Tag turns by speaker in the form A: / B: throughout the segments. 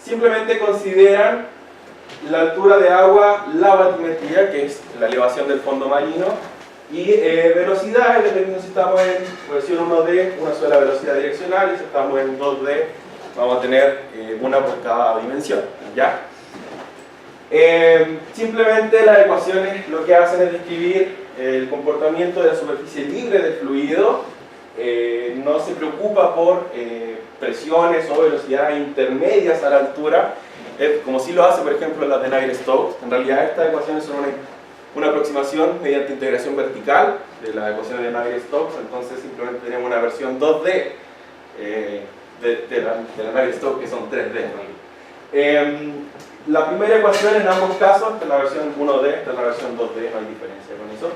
A: Simplemente consideran la altura de agua, la batimetría, que es la elevación del fondo marino, y velocidades, dependiendo si estamos en versión 1D, una sola velocidad direccional, y si estamos en 2D, vamos a tener una por cada dimensión, ¿ya? Simplemente las ecuaciones lo que hacen es describir el comportamiento de la superficie libre del fluido. No se preocupa por presiones o velocidades intermedias a la altura, como si lo hace por ejemplo las de Navier-Stokes. En realidad estas ecuaciones son una aproximación mediante integración vertical de las ecuaciones de Navier-Stokes, entonces simplemente tenemos una versión 2D de la Navier-Stokes, que son 3D en realidad. La primera ecuación en ambos casos, esta es la versión 1D, esta es la versión 2D, no hay diferencia con eso.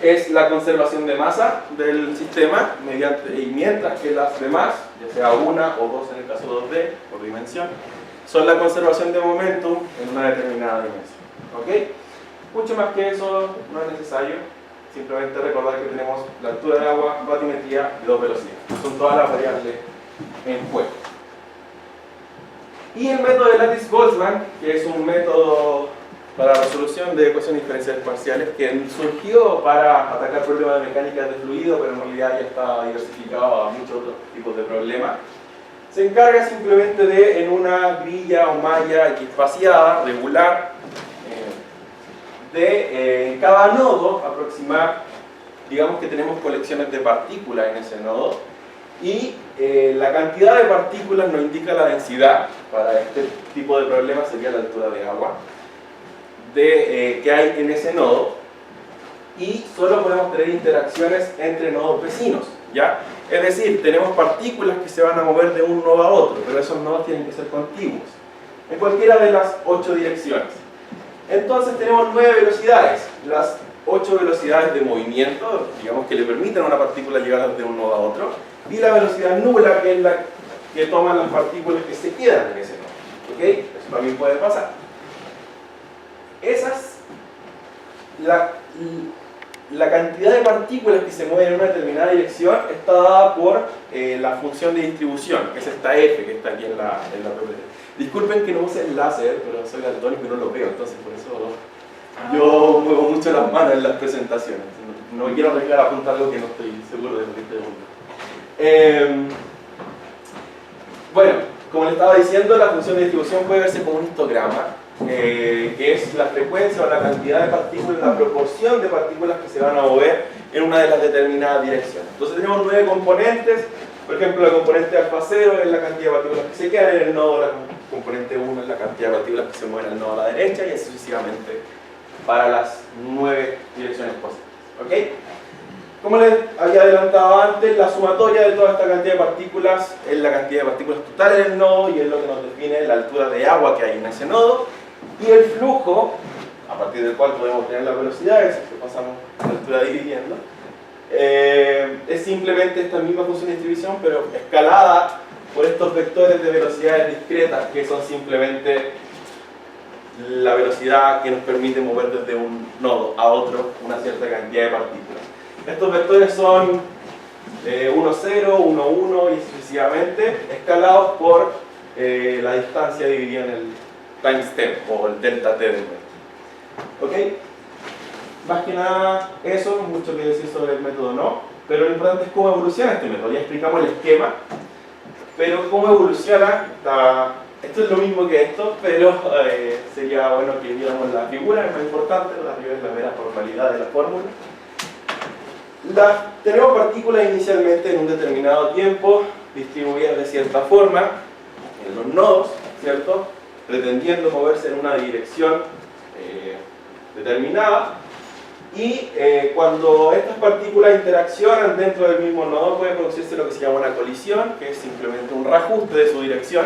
A: Es la conservación de masa del sistema, y mientras que las demás, ya sea una o dos en el caso 2D, por dimensión, son la conservación de momentum en una determinada dimensión. ¿Ok? Mucho más que eso no es necesario, simplemente recordar que tenemos la altura de agua, batimetría y dos velocidades. Son todas las variables en juego. Y el método de Lattice-Boltzmann, que es un método para la resolución de ecuaciones diferenciales parciales, que surgió para atacar problemas de mecánica de fluido, pero en realidad ya está diversificado a muchos otros tipos de problemas. Se encarga simplemente de, en una grilla o malla equiespaciada, regular, en cada nodo aproximar, digamos que tenemos colecciones de partículas en ese nodo, y la cantidad de partículas nos indica la densidad. Para este tipo de problemas sería la altura de agua que hay en ese nodo, y solo podemos tener interacciones entre nodos vecinos, ¿ya? Es decir, tenemos partículas que se van a mover de un nodo a otro, pero esos nodos tienen que ser contiguos en cualquiera de las 8 direcciones. Entonces tenemos 9 velocidades, las 8 velocidades de movimiento, digamos, que le permiten a una partícula llegar de un nodo a otro, y la velocidad nula, que es la que toman las partículas que se quedan en ese nodo. ¿Ok? Eso también puede pasar. La cantidad de partículas que se mueven en una determinada dirección está dada por la función de distribución, que es esta f que está aquí en la PPT. Disculpen que no use el láser, pero soy daltónico y no lo veo, entonces por eso yo muevo mucho las manos en las presentaciones. No me quiero arriesgar a apuntar algo que no estoy seguro de lo que estoy apuntando. Bueno, como les estaba diciendo, la función de distribución puede verse como un histograma, que es la frecuencia o la cantidad de partículas, la proporción de partículas que se van a mover en una de las determinadas direcciones. Entonces tenemos 9 componentes. Por ejemplo, la componente alfa 0 es la cantidad de partículas que se quedan en el nodo, la componente 1 es la cantidad de partículas que se mueven al nodo a la derecha, y así sucesivamente para las 9 direcciones posibles. ¿Ok? Como les había adelantado antes, la sumatoria de toda esta cantidad de partículas es la cantidad de partículas totales del nodo, y es lo que nos define la altura de agua que hay en ese nodo, y el flujo, a partir del cual podemos tener las velocidades, que pasamos la altura dividiendo, es simplemente esta misma función de distribución, pero escalada por estos vectores de velocidades discretas, que son simplemente la velocidad que nos permite mover desde un nodo a otro una cierta cantidad de partículas. Estos vectores son 1, 0, 1, 1 y sucesivamente, escalados por la distancia dividida en el time step o el delta t del método. ¿Ok? Más que nada eso, mucho que decir sobre el método no, pero lo importante es cómo evoluciona este método. Ya explicamos el esquema, pero cómo evoluciona, esto es lo mismo que esto, pero sería bueno que viéramos la figura, es más importante, la figura es la mera formalidad de la fórmula. Tenemos partículas inicialmente en un determinado tiempo, distribuidas de cierta forma en los nodos, ¿cierto? Pretendiendo moverse en una dirección determinada, y cuando estas partículas interaccionan dentro del mismo nodo puede producirse lo que se llama una colisión, que es simplemente un reajuste de su dirección,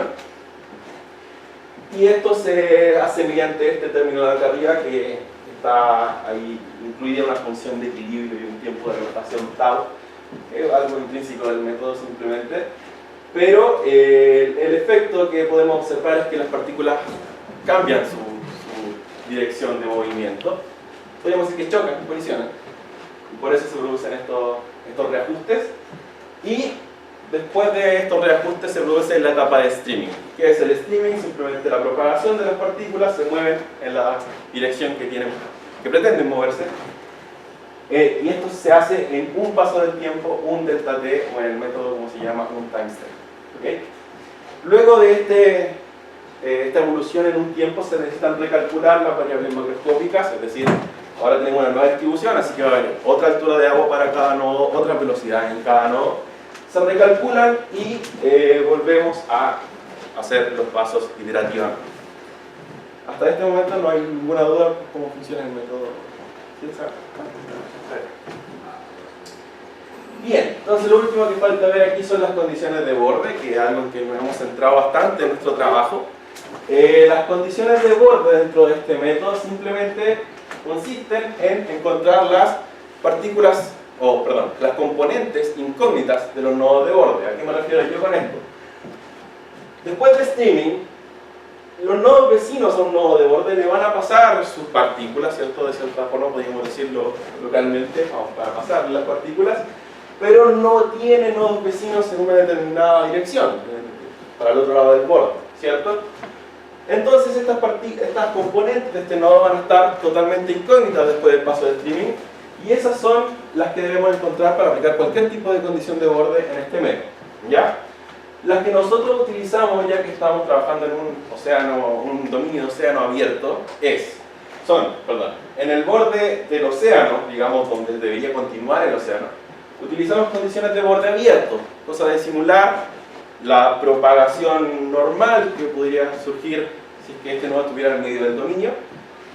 A: y esto se hace mediante este término de acá arriba, que está ahí incluida una función de equilibrio y un tiempo de rotación tau, es algo intrínseco del método simplemente, pero el efecto que podemos observar es que las partículas cambian su dirección de movimiento. Podríamos decir que chocan, colisionan, y por eso se producen estos reajustes, y después de estos reajustes se produce la etapa de streaming. ¿Qué es el streaming? Simplemente la propagación de las partículas se mueven en la dirección que pretenden moverse. Y esto se hace en un paso del tiempo, un delta t, o en el método como se llama, un time step. ¿Okay? Luego de esta evolución en un tiempo se necesitan recalcular las variables macroscópicas, es decir, ahora tenemos una nueva distribución, así que va a haber otra altura de agua para cada nodo, otra velocidad en cada nodo. Se recalculan y volvemos a hacer los pasos iterativamente. Hasta este momento no hay ninguna duda de cómo funciona el método. ¿Quién sabe? Bien, entonces lo último que falta ver aquí son las condiciones de borde, que es algo en que nos hemos centrado bastante en nuestro trabajo. Las condiciones de borde dentro de este método simplemente consisten en encontrar las partículas, las componentes incógnitas de los nodos de borde. ¿A qué me refiero yo con esto? Después de streaming, los nodos vecinos a un nodo de borde le van a pasar sus partículas, ¿cierto? De cierta forma podríamos decirlo localmente, vamos para pasar las partículas, pero no tiene nodos vecinos en una determinada dirección, para el otro lado del borde, ¿cierto? Entonces estas componentes de este nodo van a estar totalmente incógnitas después del paso de streaming, y esas son las que debemos encontrar para aplicar cualquier tipo de condición de borde en este método, ¿ya? Las que nosotros utilizamos, ya que estamos trabajando en un dominio de océano abierto, en el borde del océano, digamos, donde debería continuar el océano, utilizamos condiciones de borde abierto, cosa de simular la propagación normal que podría surgir si es que este nodo estuviera en medio del dominio,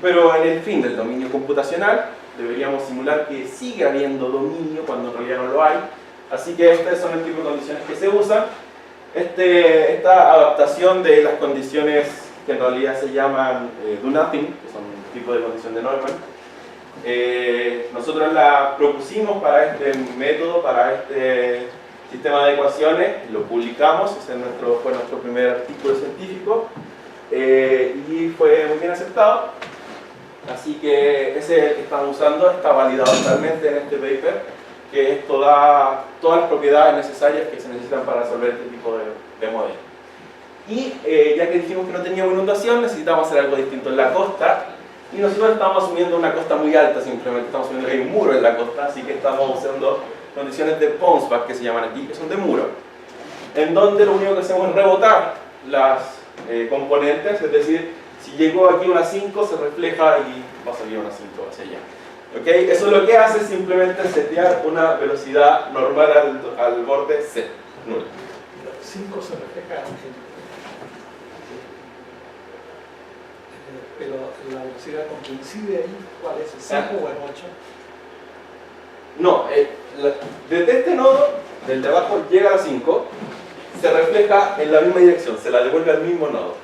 A: pero en el fin del dominio computacional deberíamos simular que sigue habiendo dominio cuando en realidad no lo hay, así que estas son el tipo de condiciones que se usan. Esta adaptación de las condiciones que en realidad se llaman do nothing, que son un tipo de condición de Neumann, nosotros la propusimos para este método, para este sistema de ecuaciones, lo publicamos, ese fue nuestro primer artículo científico y fue muy bien aceptado, así que ese es el que estamos usando, está validado totalmente en este paper, que esto da todas las propiedades necesarias que se necesitan para resolver este tipo de modelos. Y ya que dijimos que no teníamos inundación, necesitamos hacer algo distinto en la costa, y nosotros estamos asumiendo una costa muy alta, simplemente estamos asumiendo que hay un muro en la costa, así que estamos usando condiciones de Ponsbach, que se llaman aquí, que son de muro, en donde lo único que hacemos es rebotar las componentes, es decir, si llegó aquí una 5, se refleja y va a salir una 5 hacia allá. ¿Okay? Eso lo que hace es simplemente setear una velocidad normal al borde C, nula.
B: 5 se refleja pero la velocidad con que incide ahí, ¿cuál es? ¿El 5 o el 8?
A: No, desde este nodo, del de abajo, llega a la 5, se refleja en la misma dirección, se la devuelve al mismo nodo.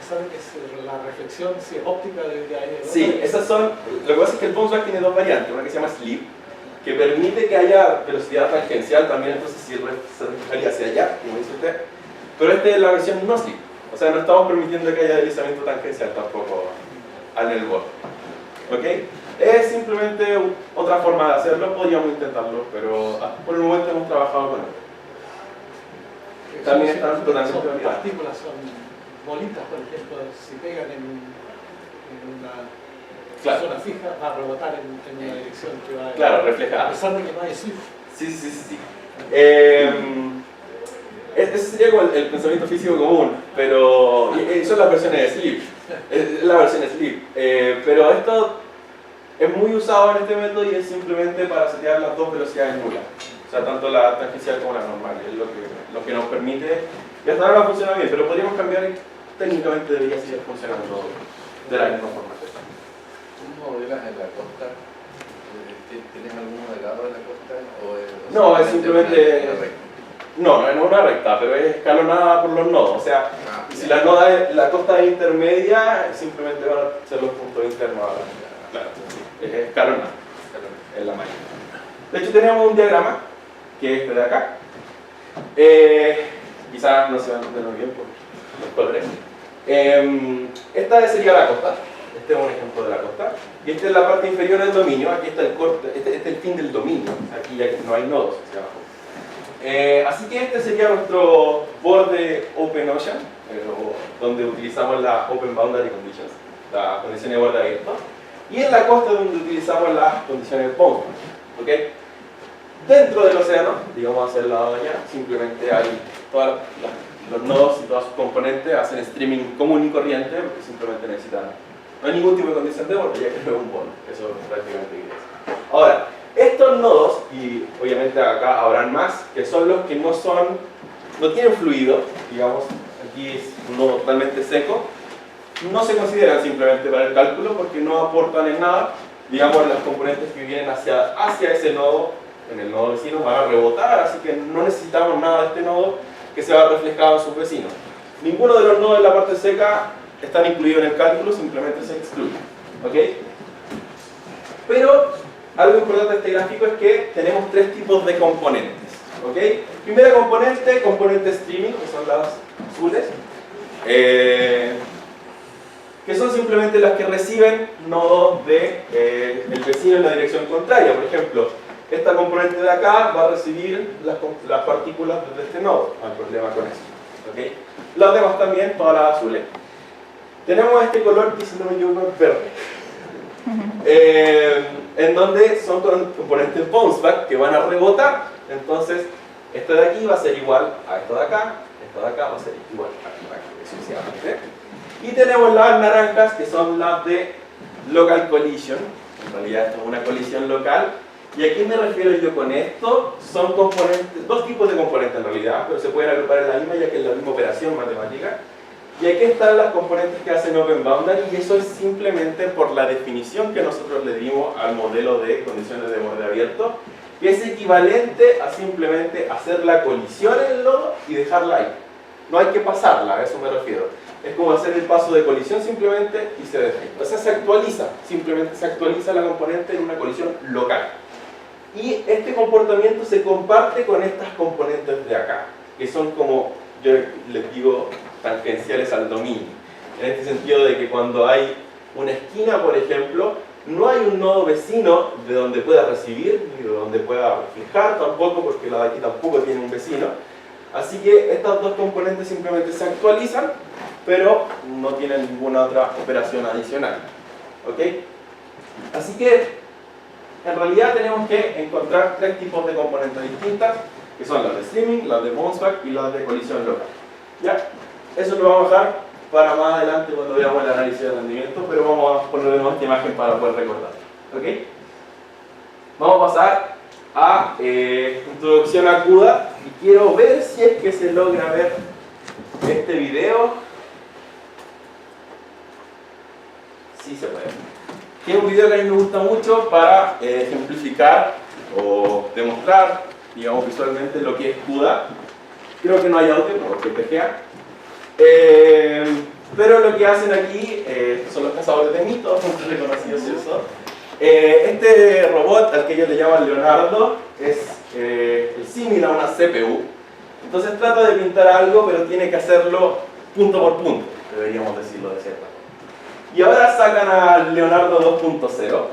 B: ¿Sabe que la reflexión si es óptica de ahí?
A: Sí, esas son. Lo que pasa es que el Ponsbach tiene dos variantes, una que se llama sleep, que permite que haya velocidad tangencial también, entonces sí se reflejaría hacia allá, como dice usted, pero esta es la versión no sleep, o sea, no estamos permitiendo que haya deslizamiento tangencial tampoco en el borde. ¿Ok? Es simplemente otra forma de hacerlo, podríamos intentarlo, pero por el momento hemos trabajado con él. También están totalmente
B: Las
A: validadas.
B: partículas son bolitas, por ejemplo, si pegan en una zona fija, va a rebotar en una dirección que va a...
A: Claro, reflejada.
B: A pesar de que no hay slip.
A: Sí. Ese sería como el pensamiento físico común, pero son las versiones de slip. Es la versión slip. Pero esto es muy usado en este método y es simplemente para setear las dos velocidades nulas. O sea, tanto la tangencial como la normal. Es lo que nos permite. Y hasta ahora no funciona bien, pero podríamos cambiar y técnicamente debería seguir funcionando de la misma forma.
C: ¿Tú modelas en la costa? ¿Tienes algún modelado en la costa?
A: No, es simplemente... No es una recta, pero es escalonada por los nodos. O sea, si la costa es intermedia, simplemente van a ser los puntos internos. Claro, es escalonada en la máquina. De hecho, tenemos un diagrama, que es este de acá. Quizás no se va a entender muy bien por los colores. Esta sería la costa. Este es un ejemplo de la costa. Y esta es la parte inferior del dominio. Aquí está el corte, este es el fin del dominio. Aquí ya no hay nodos hacia abajo. Así que este sería nuestro borde OpenOcean, donde utilizamos las Open Boundary Conditions, las condiciones de borde abierto, y en la costa donde utilizamos las condiciones de Boundary. ¿Okay? Dentro del océano, digamos hacia el lado de allá, simplemente hay todos los nodos y todos sus componentes hacen streaming común y corriente, porque simplemente necesitan, no hay ningún tipo de condición de borde, ya que no es un borde, eso es prácticamente es. Ahora, estos nodos, y obviamente acá habrán más, que son los que no tienen fluido, digamos, aquí es un nodo totalmente seco, no se consideran simplemente para el cálculo porque no aportan en nada, digamos, las componentes que vienen hacia ese nodo, en el nodo vecino, van a rebotar, así que no necesitamos nada de este nodo que se va reflejado en sus vecinos. Ninguno de los nodos en la parte seca están incluidos en el cálculo, simplemente se excluyen. ¿Okay? Pero algo importante de este gráfico es que tenemos tres tipos de componentes. ¿Okay? Primera componente streaming, que son las azules, que son simplemente las que reciben nodos del vecino en la dirección contraria. Por ejemplo, esta componente de acá va a recibir las partículas desde este nodo, no hay problema con eso. ¿Okay? Las demás también, todas las azules. Tenemos este color que, si no me equivoco, es verde, en donde son componentes bounce back que van a rebotar. Entonces, esto de aquí va a ser igual a esto de acá va a ser igual a esto de acá, sucesivamente. Y tenemos las naranjas, que son las de local collision. En realidad esto es una colisión local. ¿Y a qué me refiero yo con esto? Son componentes, dos tipos de componentes en realidad, pero se pueden agrupar en la misma, ya que es la misma operación matemática. Y aquí están las componentes que hacen Open Boundary, y eso es simplemente por la definición que nosotros le dimos al modelo de condiciones de borde abierto, que es equivalente a simplemente hacer la colisión en el nodo y dejarla ahí. No hay que pasarla, a eso me refiero. Es como hacer el paso de colisión simplemente y se deja. O sea, se actualiza, simplemente se actualiza la componente en una colisión local. Y este comportamiento se comparte con estas componentes de acá, que son como, yo les digo, tangenciales al dominio. En este sentido de que cuando hay una esquina, por ejemplo, no hay un nodo vecino de donde pueda recibir, ni de donde pueda fijar tampoco, porque la de aquí tampoco tiene un vecino. Así que estas dos componentes simplemente se actualizan, pero no tienen ninguna otra operación adicional. ¿Ok? Así que en realidad tenemos que encontrar tres tipos de componentes distintas, que son las de streaming, las de bounce back y las de colisión local. ¿Ya? Eso lo vamos a dejar para más adelante cuando veamos el análisis de rendimiento, pero vamos a poner esta imagen para poder recordar. ¿Ok? Vamos a pasar a introducción a CUDA, y quiero ver si es que se logra ver este video. Sí se puede. Que es un video que a mí me gusta mucho para ejemplificar o demostrar, digamos, visualmente lo que es CUDA. Creo que no hay audio, porque es PGA. Pero lo que hacen aquí son los cazadores de mitos, muy reconocidos eso. Este robot, al que ellos le llaman Leonardo, es el símil a una CPU. Entonces trata de pintar algo, pero tiene que hacerlo punto por punto, deberíamos decirlo de cierta forma. Y ahora sacan a Leonardo 2.0,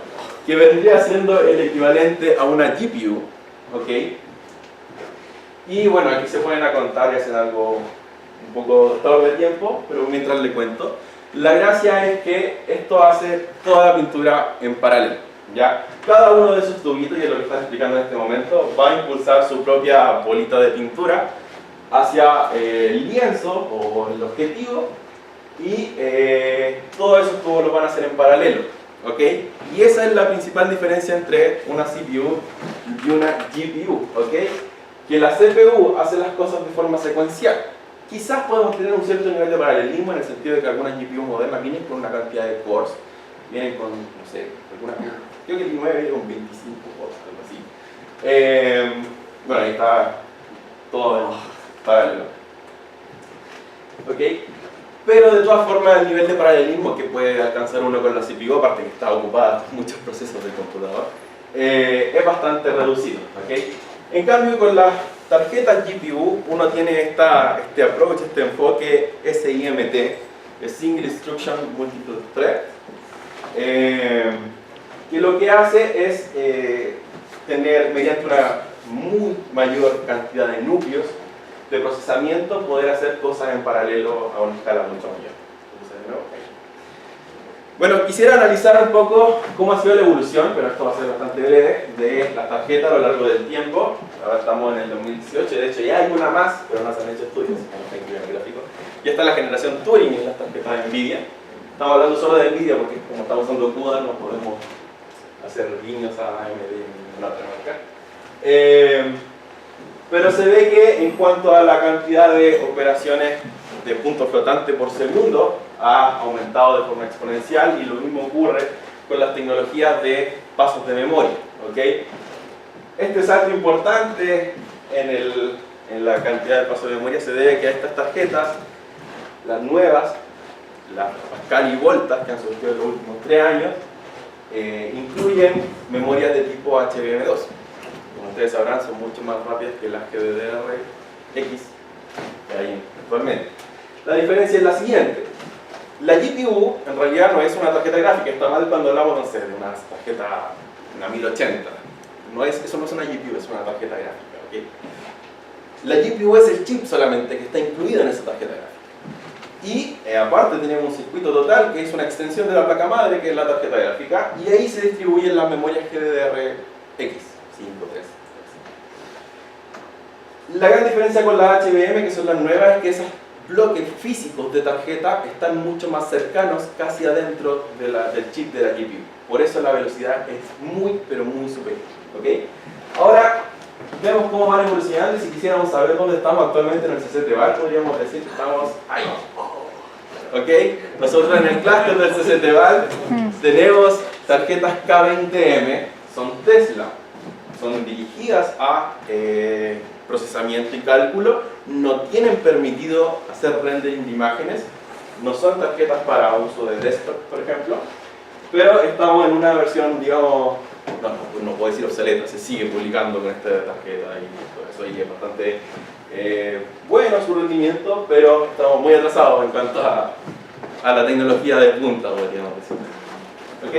A: que vendría siendo el equivalente a una GPU, ¿ok? Y bueno, aquí se ponen a contar y hacen algo un poco todo de tiempo, pero mientras le cuento, la gracia es que esto hace toda la pintura en paralelo, ¿ya? Cada uno de esos tubitos, y es lo que están explicando en este momento, va a impulsar su propia bolita de pintura hacia el lienzo o el objetivo, y todos esos tubos lo van a hacer en paralelo, ¿ok? Y esa es la principal diferencia entre una CPU y una GPU, ¿ok? Que la CPU hace las cosas de forma secuencial. Quizás podemos tener un cierto nivel de paralelismo en el sentido de que algunas GPU modernas vienen con una cantidad de cores, vienen con, no sé, creo que el i9 viene con 25 cores, algo así. Bueno, ahí está todo en paralelo. ¿Ok? Pero de todas formas el nivel de paralelismo que puede alcanzar uno con la CPU, aparte que está ocupada en muchos procesos del computador, es bastante reducido. ¿Okay? En cambio con las tarjetas GPU uno tiene este approach, este enfoque SIMT, Single Instruction Multiple Thread, que lo que hace es tener, mediante una muy mayor cantidad de núcleos de procesamiento, poder hacer cosas en paralelo a una escala mucho mayor. Entonces, ¿no? Bueno, quisiera analizar un poco cómo ha sido la evolución, pero esto va a ser bastante breve, de las tarjetas a lo largo del tiempo. Ahora estamos en el 2018, de hecho ya hay una más, pero no se han hecho estudios, en el gráfico. Ya está la generación Turing en las tarjetas de NVIDIA. Estamos hablando solo de NVIDIA porque como estamos usando CUDA no podemos hacer guiños a AMD en otra marca. Pero se ve que en cuanto a la cantidad de operaciones de puntos flotantes por segundo ha aumentado de forma exponencial, y lo mismo ocurre con las tecnologías de pasos de memoria. ¿Okay? Este salto importante en la cantidad de pasos de memoria se debe que a estas tarjetas, las nuevas, las Pascal y Volta, que han surgido en los últimos 3 años, incluyen memorias de tipo HBM2. Como ustedes sabrán, son mucho más rápidas que las GDDR-X que hay actualmente. La diferencia es la siguiente: la GPU en realidad no es una tarjeta gráfica. Está mal cuando hablamos, no sé, de una tarjeta, una 1080. Eso no es una GPU, es una tarjeta gráfica. ¿Okay? La GPU es el chip solamente que está incluido en esa tarjeta gráfica. Y aparte tenemos un circuito total que es una extensión de la placa madre, que es la tarjeta gráfica, y ahí se distribuyen las memorias GDDR-X, 5, 3. La gran diferencia con la HBM, que son las nuevas, es que esos bloques físicos de tarjeta están mucho más cercanos, casi adentro del chip de la GPU. Por eso la velocidad es muy, pero muy superior. ¿Okay? Ahora vemos cómo van evolucionando, y si quisiéramos saber dónde estamos actualmente en el CCTVAL, podríamos decir que estamos ahí. ¿Okay? Nosotros en el clúster del CCTVAL tenemos tarjetas K20M, son Tesla, son dirigidas a procesamiento y cálculo, no tienen permitido hacer rendering de imágenes, no son tarjetas para uso de desktop, por ejemplo, pero estamos en una versión, digamos, no puedo decir obsoleta, se sigue publicando con esta tarjeta y todo eso, y es bastante bueno su rendimiento, pero estamos muy atrasados en cuanto a la tecnología de punta, podríamos decir. ¿Ok?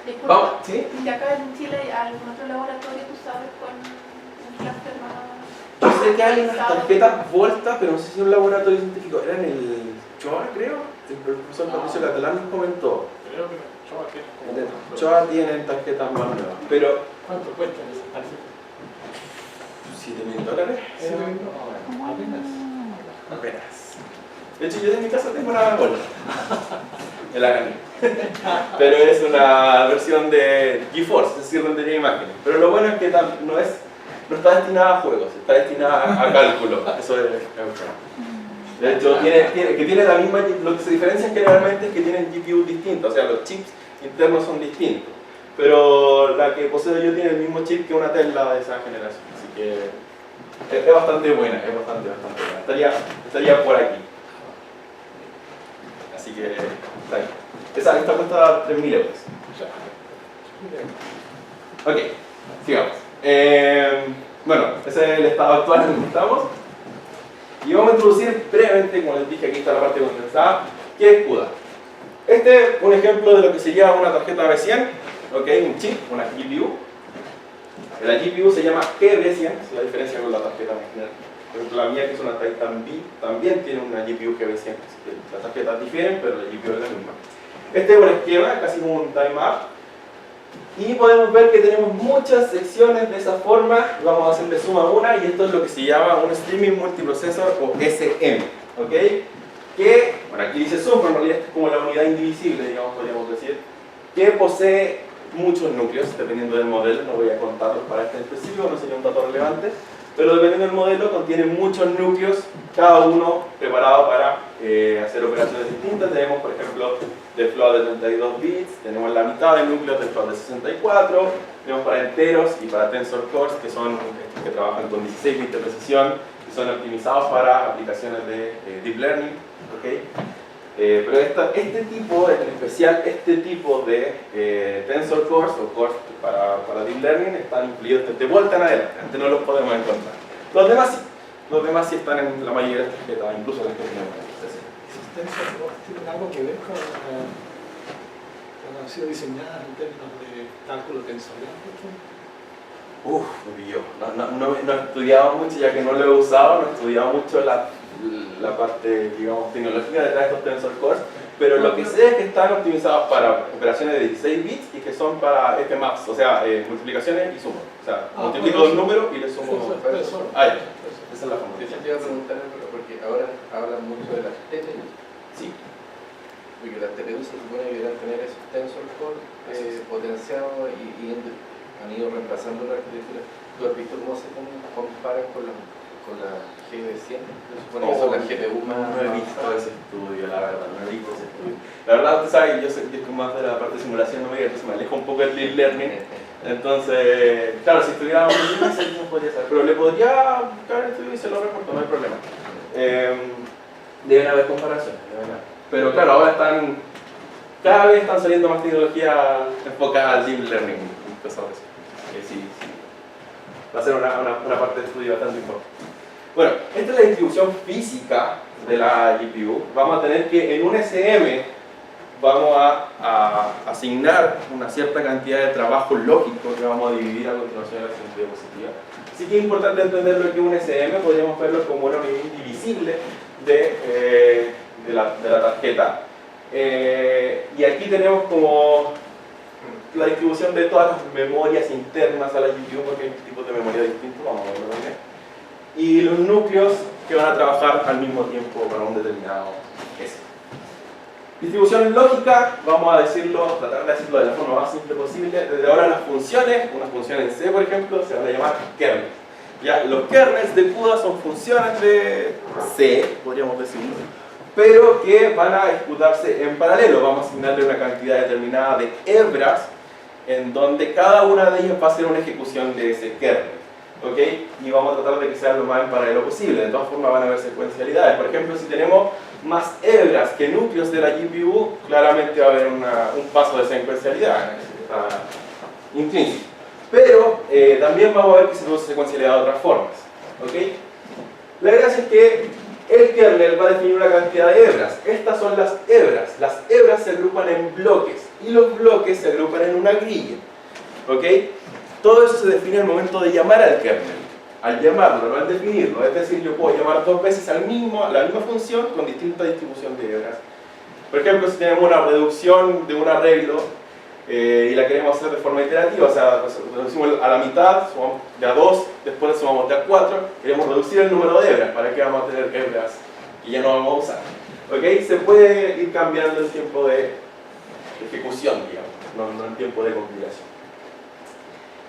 D: Disculpa,
A: Vamos, ¿sí?
D: ¿y acá en Chile hay algún otro laboratorio, tú sabes, con un clúster más?
A: Yo sé que hay unas tarjetas Volta, pero no sé si es un laboratorio científico. Era en el Choa, creo. El profesor Patricio Catalán nos comentó.
B: Creo que Choa tiene como...
A: En el Choa tienen tarjetas más nuevas. Pero,
B: ¿Cuánto cuestan esas tarjetas?
A: $7.000.
B: Apenas.
A: Apenas. De hecho, yo en mi casa tengo una Volta. Me la gané. Pero es una versión de GeForce, es decir, rendería imágenes. Pero lo bueno es que no está destinada a juegos, está destinada a cálculo. Eso es de hecho, tiene la misma. Lo que se diferencia generalmente es que tienen GPU distintas, o sea, los chips internos son distintos. Pero la que poseo yo tiene el mismo chip que una Tesla de esa generación. Así que es bastante buena, es bastante buena. Estaría por aquí. Así que está bien. Esta cuesta 3.000 euros. Ok, sigamos. Bueno, ese es el estado actual en el que estamos. Y vamos a introducir brevemente, como les dije, aquí está la parte condensada, ¿qué es CUDA? Este es un ejemplo de lo que sería una tarjeta B100, ¿okay? Un chip, una GPU. La GPU se llama GB100, es la diferencia con la tarjeta original. Por ejemplo, la mía, que es una Titan B, también tiene una GPU GB100. Las tarjetas difieren, pero la GPU es la misma. Este es un esquema, casi como un time map. Y podemos ver que tenemos muchas secciones de esa forma. Vamos a hacerle suma a una, y esto es lo que se llama un Streaming Multiprocessor, o SM. ¿Okay? Que, bueno, aquí dice sum, pero en realidad es como la unidad indivisible, digamos, podríamos decir, que posee muchos núcleos, dependiendo del modelo. No voy a contarlos para este específico, no sería un dato relevante, pero dependiendo del modelo contiene muchos núcleos, cada uno preparado para hacer operaciones distintas. Tenemos, por ejemplo, de float de 32 bits, tenemos la mitad de núcleos de float de 64, tenemos para enteros y para tensor cores, que son estos que trabajan con 16 bits de precisión y son optimizados para aplicaciones de deep learning. ¿Okay? Pero este tipo, en especial este tipo de tensor cores o cores para deep learning, están incluidos desde Volta en adelante. Antes no los podemos encontrar. Los demás sí están en la mayoría de las tarjetas, incluso las que tenemos.
B: ¿Existencia tiene algo que ver con han sido diseñadas en términos de cálculo tensorial?
A: Yo no he estudiado mucho, ya que no lo he usado, no he estudiado mucho la parte, digamos, tecnológica detrás de estos Tensor Cores, pero lo que sé es que están optimizados para operaciones de 16 bits y que son para fmaps, o sea, multiplicaciones y sumas. O sea, multiplico dos números y le sumo. Ya. Esa es la forma.
C: Yo te iba a preguntar, porque ahora hablan mucho de las TPU.
A: Sí.
C: Porque las TPU se supone que deberán tener esos Tensor Core potenciados y han ido reemplazando la arquitectura. ¿Tú has visto cómo se comparan con la GB100? Se supone que son las GPU más.
A: No he visto ese estudio, la verdad, no he visto ese estudio. La verdad, usted sabe, yo soy más de la parte de simulación numérica, entonces me alejo un poco del deep learning. Entonces, claro, si estuviera un no sé cómo podría ser, pero le podría buscar el estudio y se lo reporto, no hay problema. Deben haber comparaciones, pero claro, ahora cada vez están saliendo más tecnologías enfocadas al deep learning, cosas así. Sí, va a ser una parte de estudio bastante importante. Bueno, esta es la distribución física de la GPU. Vamos a tener que en un SM vamos a asignar una cierta cantidad de trabajo lógico que vamos a dividir a continuación en la siguiente diapositiva. Así que es importante entender lo que es un SM, podríamos verlo como una unidad indivisible de la tarjeta. Y aquí tenemos como la distribución de todas las memorias internas a la GPU, porque hay tipos de memoria distintos, vamos a verlo también. Y los núcleos que van a trabajar al mismo tiempo para un determinado S. Distribución lógica, vamos a tratar de decirlo de la forma más simple posible. Desde ahora las funciones, una función en C por ejemplo, se van a llamar kernels. ¿Ya? Los kernels de CUDA son funciones de C, podríamos decirlo, pero que van a ejecutarse en paralelo. Vamos a asignarle una cantidad determinada de hebras en donde cada una de ellas va a ser una ejecución de ese kernel. ¿Ok? Y vamos a tratar de que sea lo más en paralelo posible. De todas formas van a haber secuencialidades. Por ejemplo, si tenemos más hebras que núcleos de la GPU, claramente va a haber un paso de secuencialidad intrínseco. Pero también vamos a ver que se produce secuencialidad de otras formas. ¿Ok? La gracia es que el kernel va a definir una cantidad de hebras. Estas son las hebras. Las hebras se agrupan en bloques y los bloques se agrupan en una grilla. ¿Ok? Todo eso se define al momento de llamar al kernel. Al llamarlo, no al definirlo. Es decir, yo puedo llamar dos veces a la misma función con distinta distribución de hebras. Por ejemplo, si tenemos una reducción de un arreglo y la queremos hacer de forma iterativa, o sea, reducimos a la mitad, sumamos de a 2, después sumamos de a 4, queremos reducir el número de hebras. ¿Para qué vamos a tener hebras que ya no vamos a usar? ¿Ok? Se puede ir cambiando el tiempo de ejecución, digamos, no el tiempo de compilación.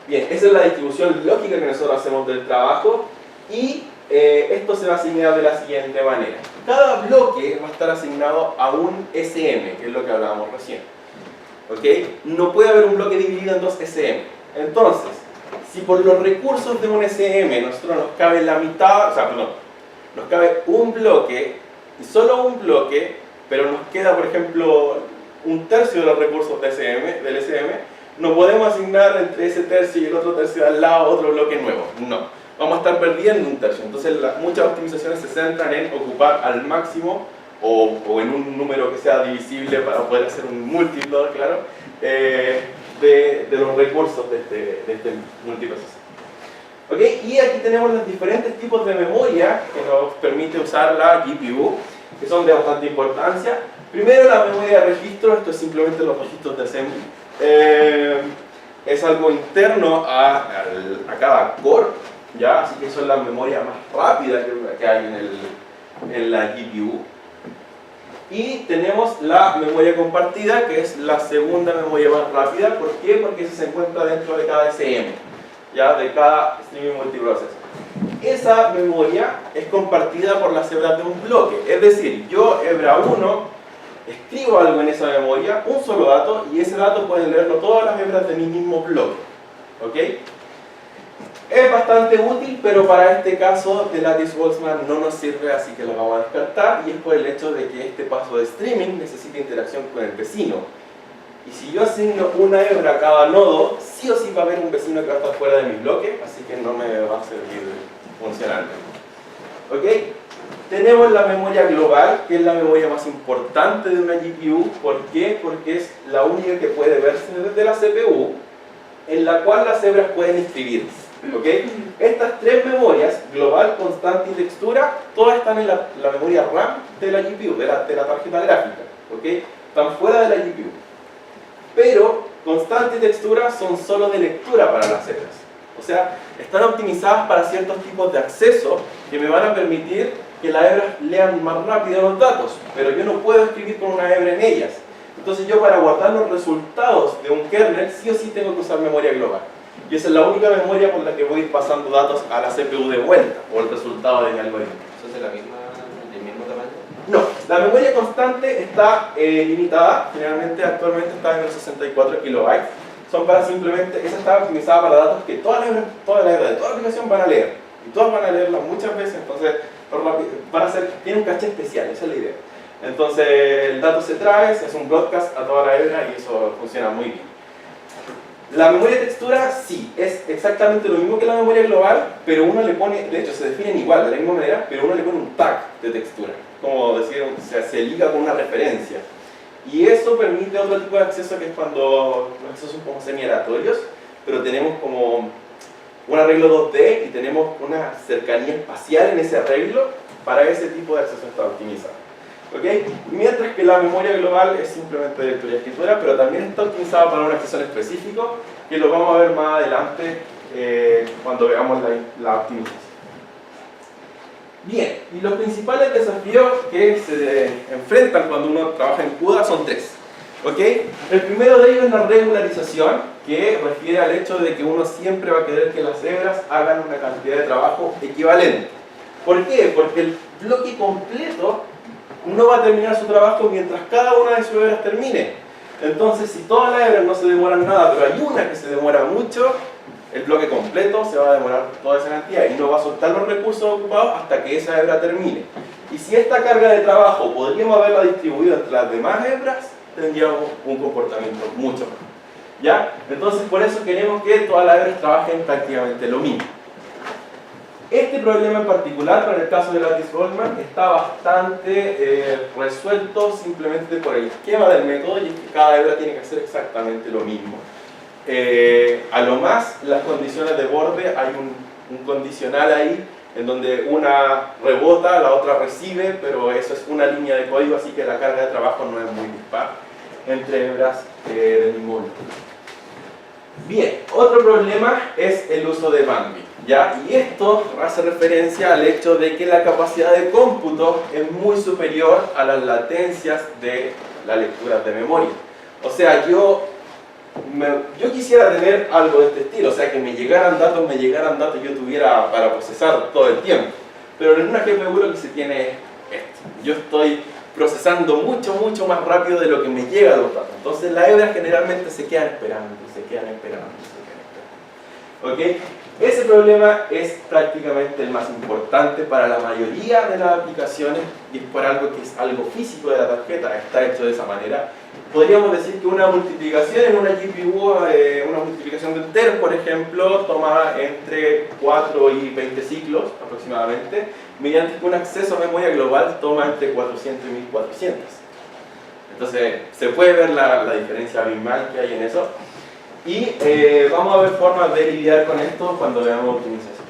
A: Bien, esa es la distribución lógica que nosotros hacemos del trabajo y esto se va a asignar de la siguiente manera. Cada bloque va a estar asignado a un SM, que es lo que hablábamos recién. ¿Ok? No puede haber un bloque dividido en dos SM. Entonces, si por los recursos de un SM nosotros nos cabe la mitad, o sea, perdón, nos cabe un bloque y solo un bloque, pero nos queda, por ejemplo, un tercio de los recursos del SM, no podemos asignar entre ese tercio y el otro tercio de al lado otro bloque nuevo. No. Vamos a estar perdiendo un tercio. Entonces muchas optimizaciones se centran en ocupar al máximo o en un número que sea divisible para poder hacer un múltiplo, claro, de los recursos de este multiprocesador. ¿Ok? Y aquí tenemos los diferentes tipos de memoria que nos permite usar la GPU, que son de bastante importancia. Primero, la memoria de registro. Esto es simplemente los registros de assembly. Es algo interno a cada core, ¿ya? Así que eso es la memoria más rápida que hay en la GPU. Y tenemos la memoria compartida, que es la segunda memoria más rápida. ¿Por qué? Porque eso se encuentra dentro de cada SM, ¿ya? De cada streaming multiprocessor. Esa memoria es compartida por las hebras de un bloque. Es decir, yo, hebra 1, escribo algo en esa memoria, un solo dato, y ese dato pueden leerlo todas las hebras de mi mismo bloque. ¿Ok? Es bastante útil, pero para este caso de Lattice-Boltzmann no nos sirve, así que lo vamos a descartar, y es por el hecho de que este paso de streaming necesita interacción con el vecino. Y si yo asigno una hebra a cada nodo, sí o sí va a haber un vecino que va a estar fuera de mi bloque, así que no me va a servir funcionalmente. ¿Ok? Tenemos la memoria global, que es la memoria más importante de una GPU. ¿Por qué? Porque es la única que puede verse desde la CPU, en la cual las hebras pueden inscribirse. ¿ok? Estas tres memorias, global, constante y textura, todas están en la memoria RAM de la GPU, de la tarjeta gráfica, ¿ok? Están fuera de la GPU. Pero constante y textura son solo de lectura para las hebras. O sea, están optimizadas para ciertos tipos de acceso que me van a permitir que las hebras lean más rápido los datos, pero yo no puedo escribir con una hebra en ellas. Entonces yo, para guardar los resultados de un kernel, sí o sí tengo que usar memoria global. Y esa es la única memoria por la que voy a ir pasando datos a la CPU de vuelta, o el resultado de mi algoritmo.
C: ¿Eso es del mismo tamaño?
A: No, la memoria constante está limitada, generalmente actualmente está en los 64 kilobytes. Son para simplemente, esa está optimizada para datos que todas las hebras de toda la aplicación van a leer. Y todas van a leerlas muchas veces, entonces tiene un caché especial, esa es la idea. Entonces el dato se trae, se hace un broadcast a toda la hebra y eso funciona muy bien. La memoria de textura sí, es exactamente lo mismo que la memoria global, pero uno le pone, de hecho se definen igual, de la misma manera, pero uno le pone un tag de textura, como decir, se liga con una referencia. Y eso permite otro tipo de acceso, que es cuando los accesos son como semi-aleatorios, pero tenemos como un arreglo 2D y tenemos una cercanía espacial en ese arreglo. Para ese tipo de acceso está optimizado, ¿okay? Mientras que la memoria global es simplemente de lectura y escritura, pero también está optimizada para un acceso en específico, que lo vamos a ver más adelante cuando veamos la optimización. Bien, y los principales desafíos que se enfrentan cuando uno trabaja en CUDA son tres, ¿ok? El primero de ellos es la regularización, que refiere al hecho de que uno siempre va a querer que las hebras hagan una cantidad de trabajo equivalente. ¿Por qué? Porque el bloque completo no va a terminar su trabajo mientras cada una de sus hebras termine. Entonces, si todas las hebras no se demoran nada, pero hay una que se demora mucho, el bloque completo se va a demorar toda esa cantidad y no va a soltar los recursos ocupados hasta que esa hebra termine. Y si esta carga de trabajo podríamos haberla distribuido entre las demás hebras, tendríamos un comportamiento mucho mejor, ¿ya? Entonces, por eso queremos que todas las hebras trabajen prácticamente lo mismo. Este problema en particular, para el caso de Lattice-Boltzmann, está bastante resuelto simplemente por el esquema del método, y es que cada hebra tiene que hacer exactamente lo mismo. A lo más, las condiciones de borde, hay un condicional ahí en donde una rebota, la otra recibe, pero eso es una línea de código, así que la carga de trabajo no es muy dispar entre hebras del mismo orden. Bien, otro problema es el uso de bandwidth, ¿ya? Y esto hace referencia al hecho de que la capacidad de cómputo es muy superior a las latencias de las lecturas de memoria. O sea, yo quisiera tener algo de este estilo, o sea, que me llegaran datos y yo tuviera para procesar todo el tiempo. Pero en una GPU lo que se tiene es esto. Yo estoy procesando mucho más rápido de lo que me llega a los datos. Entonces las hebras generalmente se quedan esperando. ¿Ok? Ese problema es prácticamente el más importante para la mayoría de las aplicaciones, y es por algo que es algo físico de la tarjeta, está hecho de esa manera. Podríamos decir que una multiplicación en una GPU, una multiplicación de enteros, por ejemplo, toma entre 4 y 20 ciclos aproximadamente, mediante que un acceso a memoria global toma entre 400 y 1400. Entonces, se puede ver la diferencia abismal que hay en eso. Y vamos a ver formas de lidiar con esto cuando veamos optimización.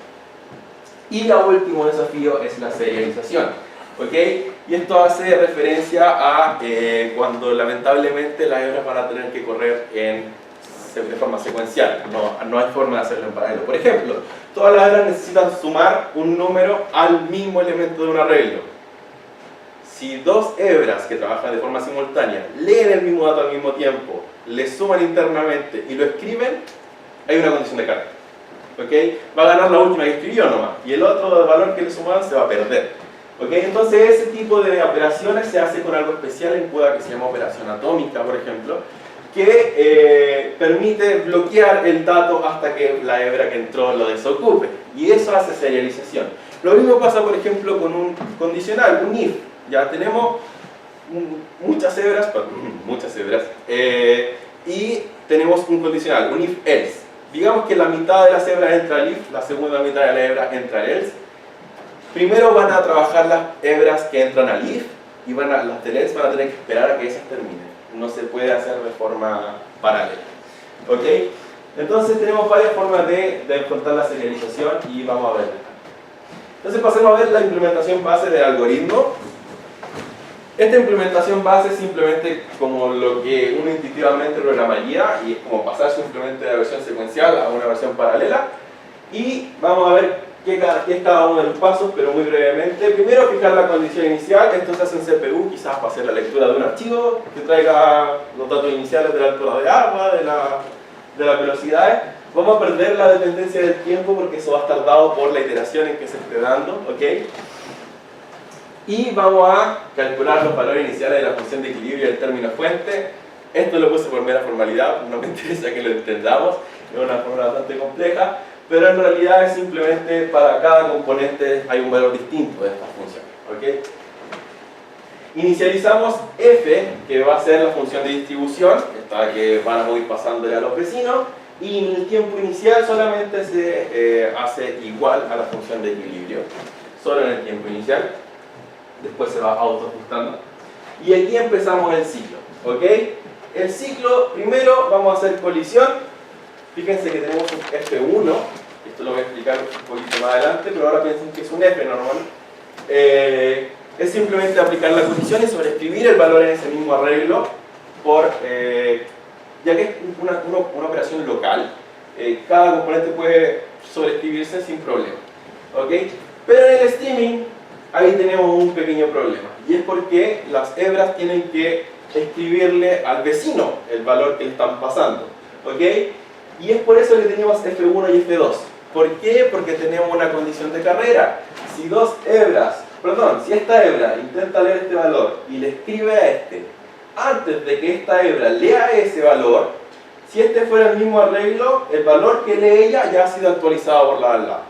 A: Y el último desafío es la serialización, ¿ok? Y esto hace referencia a cuando lamentablemente las hebras van a tener que correr de forma secuencial, no hay forma de hacerlo en paralelo. Por ejemplo, todas las hebras necesitan sumar un número al mismo elemento de un arreglo. Si dos hebras que trabajan de forma simultánea leen el mismo dato al mismo tiempo, le suman internamente y lo escriben, hay una condición de carga, ¿okay? Va a ganar la última que escribió nomás, y el otro valor que le sumaban se va a perder, ¿okay? Entonces ese tipo de operaciones se hace con algo especial en CUDA que se llama operación atómica, por ejemplo, que permite bloquear el dato hasta que la hebra que entró lo desocupe, y eso hace serialización. Lo mismo pasa, por ejemplo, con un condicional, un if. Ya tenemos muchas hebras, y tenemos un condicional, un if-else. Digamos que la mitad de las hebras entra al if, la segunda mitad de la hebra entra al else. Primero van a trabajar las hebras que entran al if, y las del else van a tener que esperar a que esas terminen. No se puede hacer de forma paralela, ¿ok? Entonces tenemos varias formas de enfrentar la serialización y vamos a ver. Entonces pasemos a ver la implementación base del algoritmo. Esta implementación base es simplemente como lo que uno intuitivamente programaría y es como pasar simplemente de la versión secuencial a una versión paralela. Y vamos a ver qué es cada uno de los pasos, pero muy brevemente. Primero, fijar la condición inicial. Esto se hace en CPU, quizás para hacer la lectura de un archivo que traiga los datos iniciales de la altura de agua, de las velocidades. Vamos a perder la dependencia del tiempo porque eso va a estar dado por la iteración en que se esté dando, ¿ok? Y vamos a calcular los valores iniciales de la función de equilibrio del término fuente. Esto lo puse por mera formalidad, no me interesa que lo entendamos, es una fórmula bastante compleja, pero en realidad es simplemente para cada componente hay un valor distinto de esta función, ¿ok? Inicializamos f, que va a ser la función de distribución, esta que van a ir pasándole a los vecinos, y en el tiempo inicial solamente se hace igual a la función de equilibrio, solo en el tiempo inicial, después se va autoajustando. Y aquí empezamos el ciclo, ¿ok? El ciclo, primero vamos a hacer colisión. Fíjense que tenemos un F1, esto lo voy a explicar un poquito más adelante, pero ahora piensen que es un F normal. Es simplemente aplicar la colisión y sobreescribir el valor en ese mismo arreglo, ya que es una operación local, cada componente puede sobreescribirse sin problema, ¿ok? Pero en el streaming, ahí tenemos un pequeño problema, y es porque las hebras tienen que escribirle al vecino el valor que le están pasando, ¿ok? Y es por eso que tenemos F1 y F2. ¿Por qué? Porque tenemos una condición de carrera. Si esta hebra intenta leer este valor y le escribe a este, antes de que esta hebra lea ese valor, si este fuera el mismo arreglo, el valor que lee ella ya ha sido actualizado por la de al lado.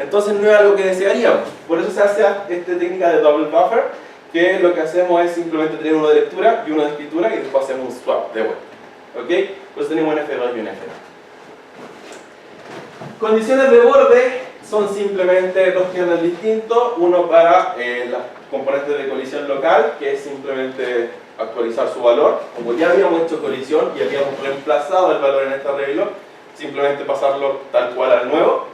A: Entonces no es algo que desearíamos. Por eso se hace esta técnica de double buffer, que lo que hacemos es simplemente tener uno de lectura y uno de escritura y después hacemos un swap de vuelta, ¿ok? Pues tenemos un F2 y un F2. Condiciones de borde son simplemente dos kernels distintos, uno para las componentes de colisión local, que es simplemente actualizar su valor. Como ya habíamos hecho colisión y habíamos reemplazado el valor en este arreglo, simplemente pasarlo tal cual al nuevo.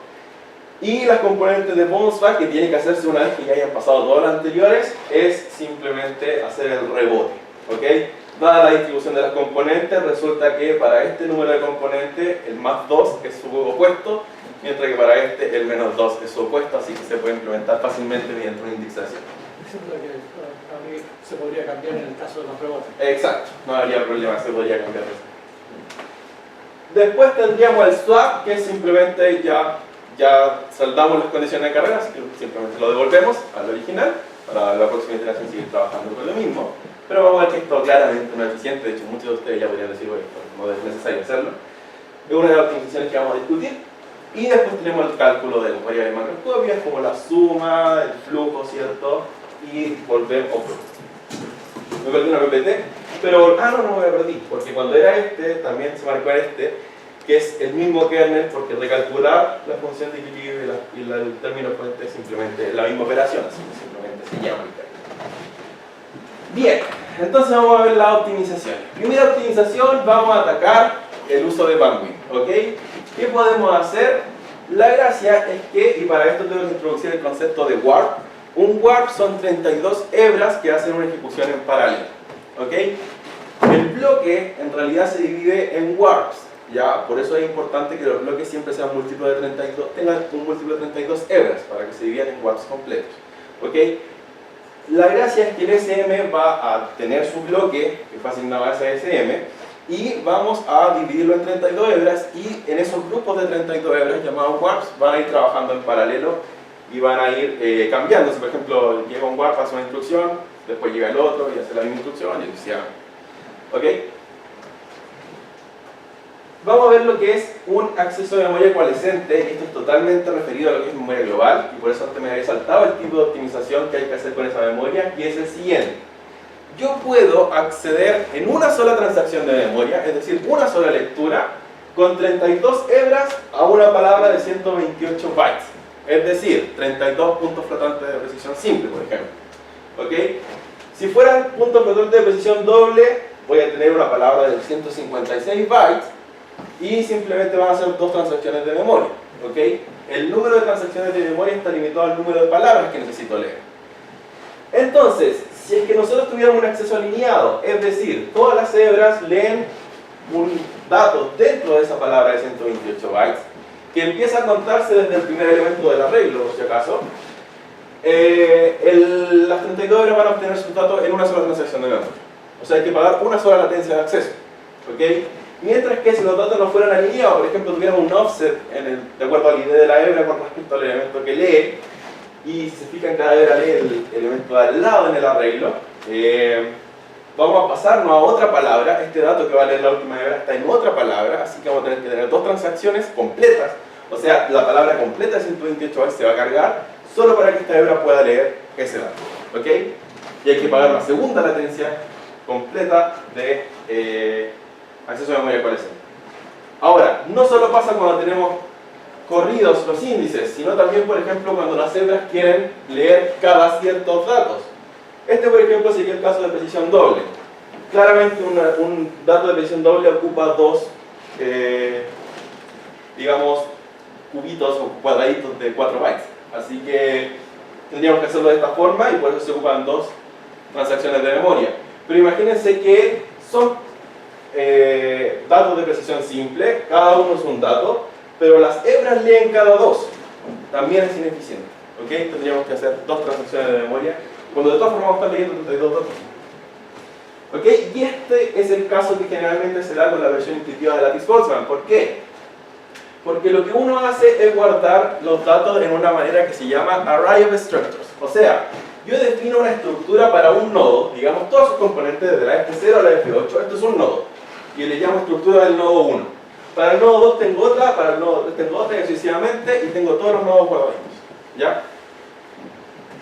A: Y las componentes de bounce back, que tiene que hacerse una vez que ya hayan pasado todas las anteriores, es simplemente hacer el rebote, ¿ok? Dada la distribución de las componentes, resulta que para este número de componentes el más 2 es su opuesto, mientras que para este el menos 2 es su opuesto, así que se puede implementar fácilmente mediante una indexación.
B: Se podría cambiar en el caso de los rebotes.
A: Exacto, no habría problema, se podría cambiar eso. Después tendríamos el swap, que es simplemente ya saldamos las condiciones de carrera, así que simplemente lo devolvemos al original, para la próxima iteración seguir trabajando con lo mismo. Pero vamos a ver que esto claramente no es eficiente, de hecho muchos de ustedes ya podrían decir, bueno, no es necesario hacerlo. Es una de las optimizaciones que vamos a discutir. Y después tenemos el cálculo de las variables macroscópicas, como la suma, el flujo, ¿cierto? Y volvemos, me perdí una PPT, pero, no me perdí, porque cuando era también se marcó este, que es el mismo kernel, porque recalcular la función de equilibrio y el término fuente es simplemente la misma operación, así que simplemente se llama el kernel. Bien, entonces vamos a ver la optimización. Primera optimización, vamos a atacar el uso de bandwidth, ¿ok? ¿Qué podemos hacer? La gracia es que, y para esto tengo que introducir el concepto de warp. Un warp son 32 hebras que hacen una ejecución en paralelo, ¿ok? El bloque en realidad se divide en warps, ¿ya? Por eso es importante que los bloques siempre sean múltiplos de 32, tengan un múltiplo de 32 hebras para que se dividan en warps completos, ¿ok? La gracia es que el SM va a tener su bloque que fue asignado a ese SM y vamos a dividirlo en 32 hebras y en esos grupos de 32 hebras llamados warps van a ir trabajando en paralelo y van a ir cambiando. Si por ejemplo llega un warp, hace una instrucción, después llega el otro y hace la misma instrucción y sucesivamente. ¿Ok? Vamos a ver lo que es un acceso de memoria coalescente, y esto es totalmente referido a lo que es memoria global, y por eso antes me había saltado el tipo de optimización que hay que hacer con esa memoria, y es el siguiente. Yo puedo acceder en una sola transacción de memoria, es decir, una sola lectura, con 32 hebras a una palabra de 128 bytes. Es decir, 32 puntos flotantes de precisión simple, por ejemplo. ¿Ok? Si fueran puntos flotantes de precisión doble, voy a tener una palabra de 156 bytes, y simplemente van a ser 2 transacciones de memoria, ¿ok? El número de transacciones de memoria está limitado al número de palabras que necesito leer. Entonces, si es que nosotros tuviéramos un acceso alineado, es decir, todas las hebras leen un dato dentro de esa palabra de 128 bytes, que empieza a contarse desde el primer elemento del arreglo, por si acaso, las 32 hebras van a obtener sus datos en una sola transacción de memoria. O sea, hay que pagar una sola latencia de acceso, ¿ok? Mientras que si los datos no fueran alineados, por ejemplo, tuviéramos un offset de acuerdo al ID de la hebra con respecto al elemento que lee, y si se fijan, cada hebra lee el elemento de al lado en el arreglo, vamos a pasarnos a otra palabra. Este dato que va a leer la última hebra está en otra palabra, así que vamos a tener que tener 2 transacciones completas. O sea, la palabra completa de 128 bytes se va a cargar solo para que esta hebra pueda leer ese dato, ¿ok? Y hay que pagar una segunda latencia completa de acceso a memoria coalescente. Ahora, no solo pasa cuando tenemos corridos los índices, sino también, por ejemplo, cuando las hebras quieren leer cada ciertos datos. Este, por ejemplo, sería el caso de precisión doble. Claramente un dato de precisión doble ocupa 2, digamos, cubitos o cuadraditos de 4 bytes. Así que tendríamos que hacerlo de esta forma y por eso se ocupan 2 transacciones de memoria. Pero imagínense que son datos de precisión simple, cada uno es un dato, pero las hebras leen cada 2. También es ineficiente, ¿ok? Tendríamos que hacer 2 transacciones de memoria, cuando de todas formas vamos a estar leyendo 32 datos. ¿Ok? Y este es el caso que generalmente se da con la versión intuitiva de Lattice-Boltzmann. ¿Por qué? Porque lo que uno hace es guardar los datos en una manera que se llama Array of Structures. O sea, yo defino una estructura para un nodo, digamos todos sus componentes desde la F0 a la F8, esto es un nodo. Y le llamo estructura del nodo 1. Para el nodo 2 tengo otra, para el nodo 3 tengo otra, y sucesivamente, y tengo todos los nodos guardaditos. ¿Ya?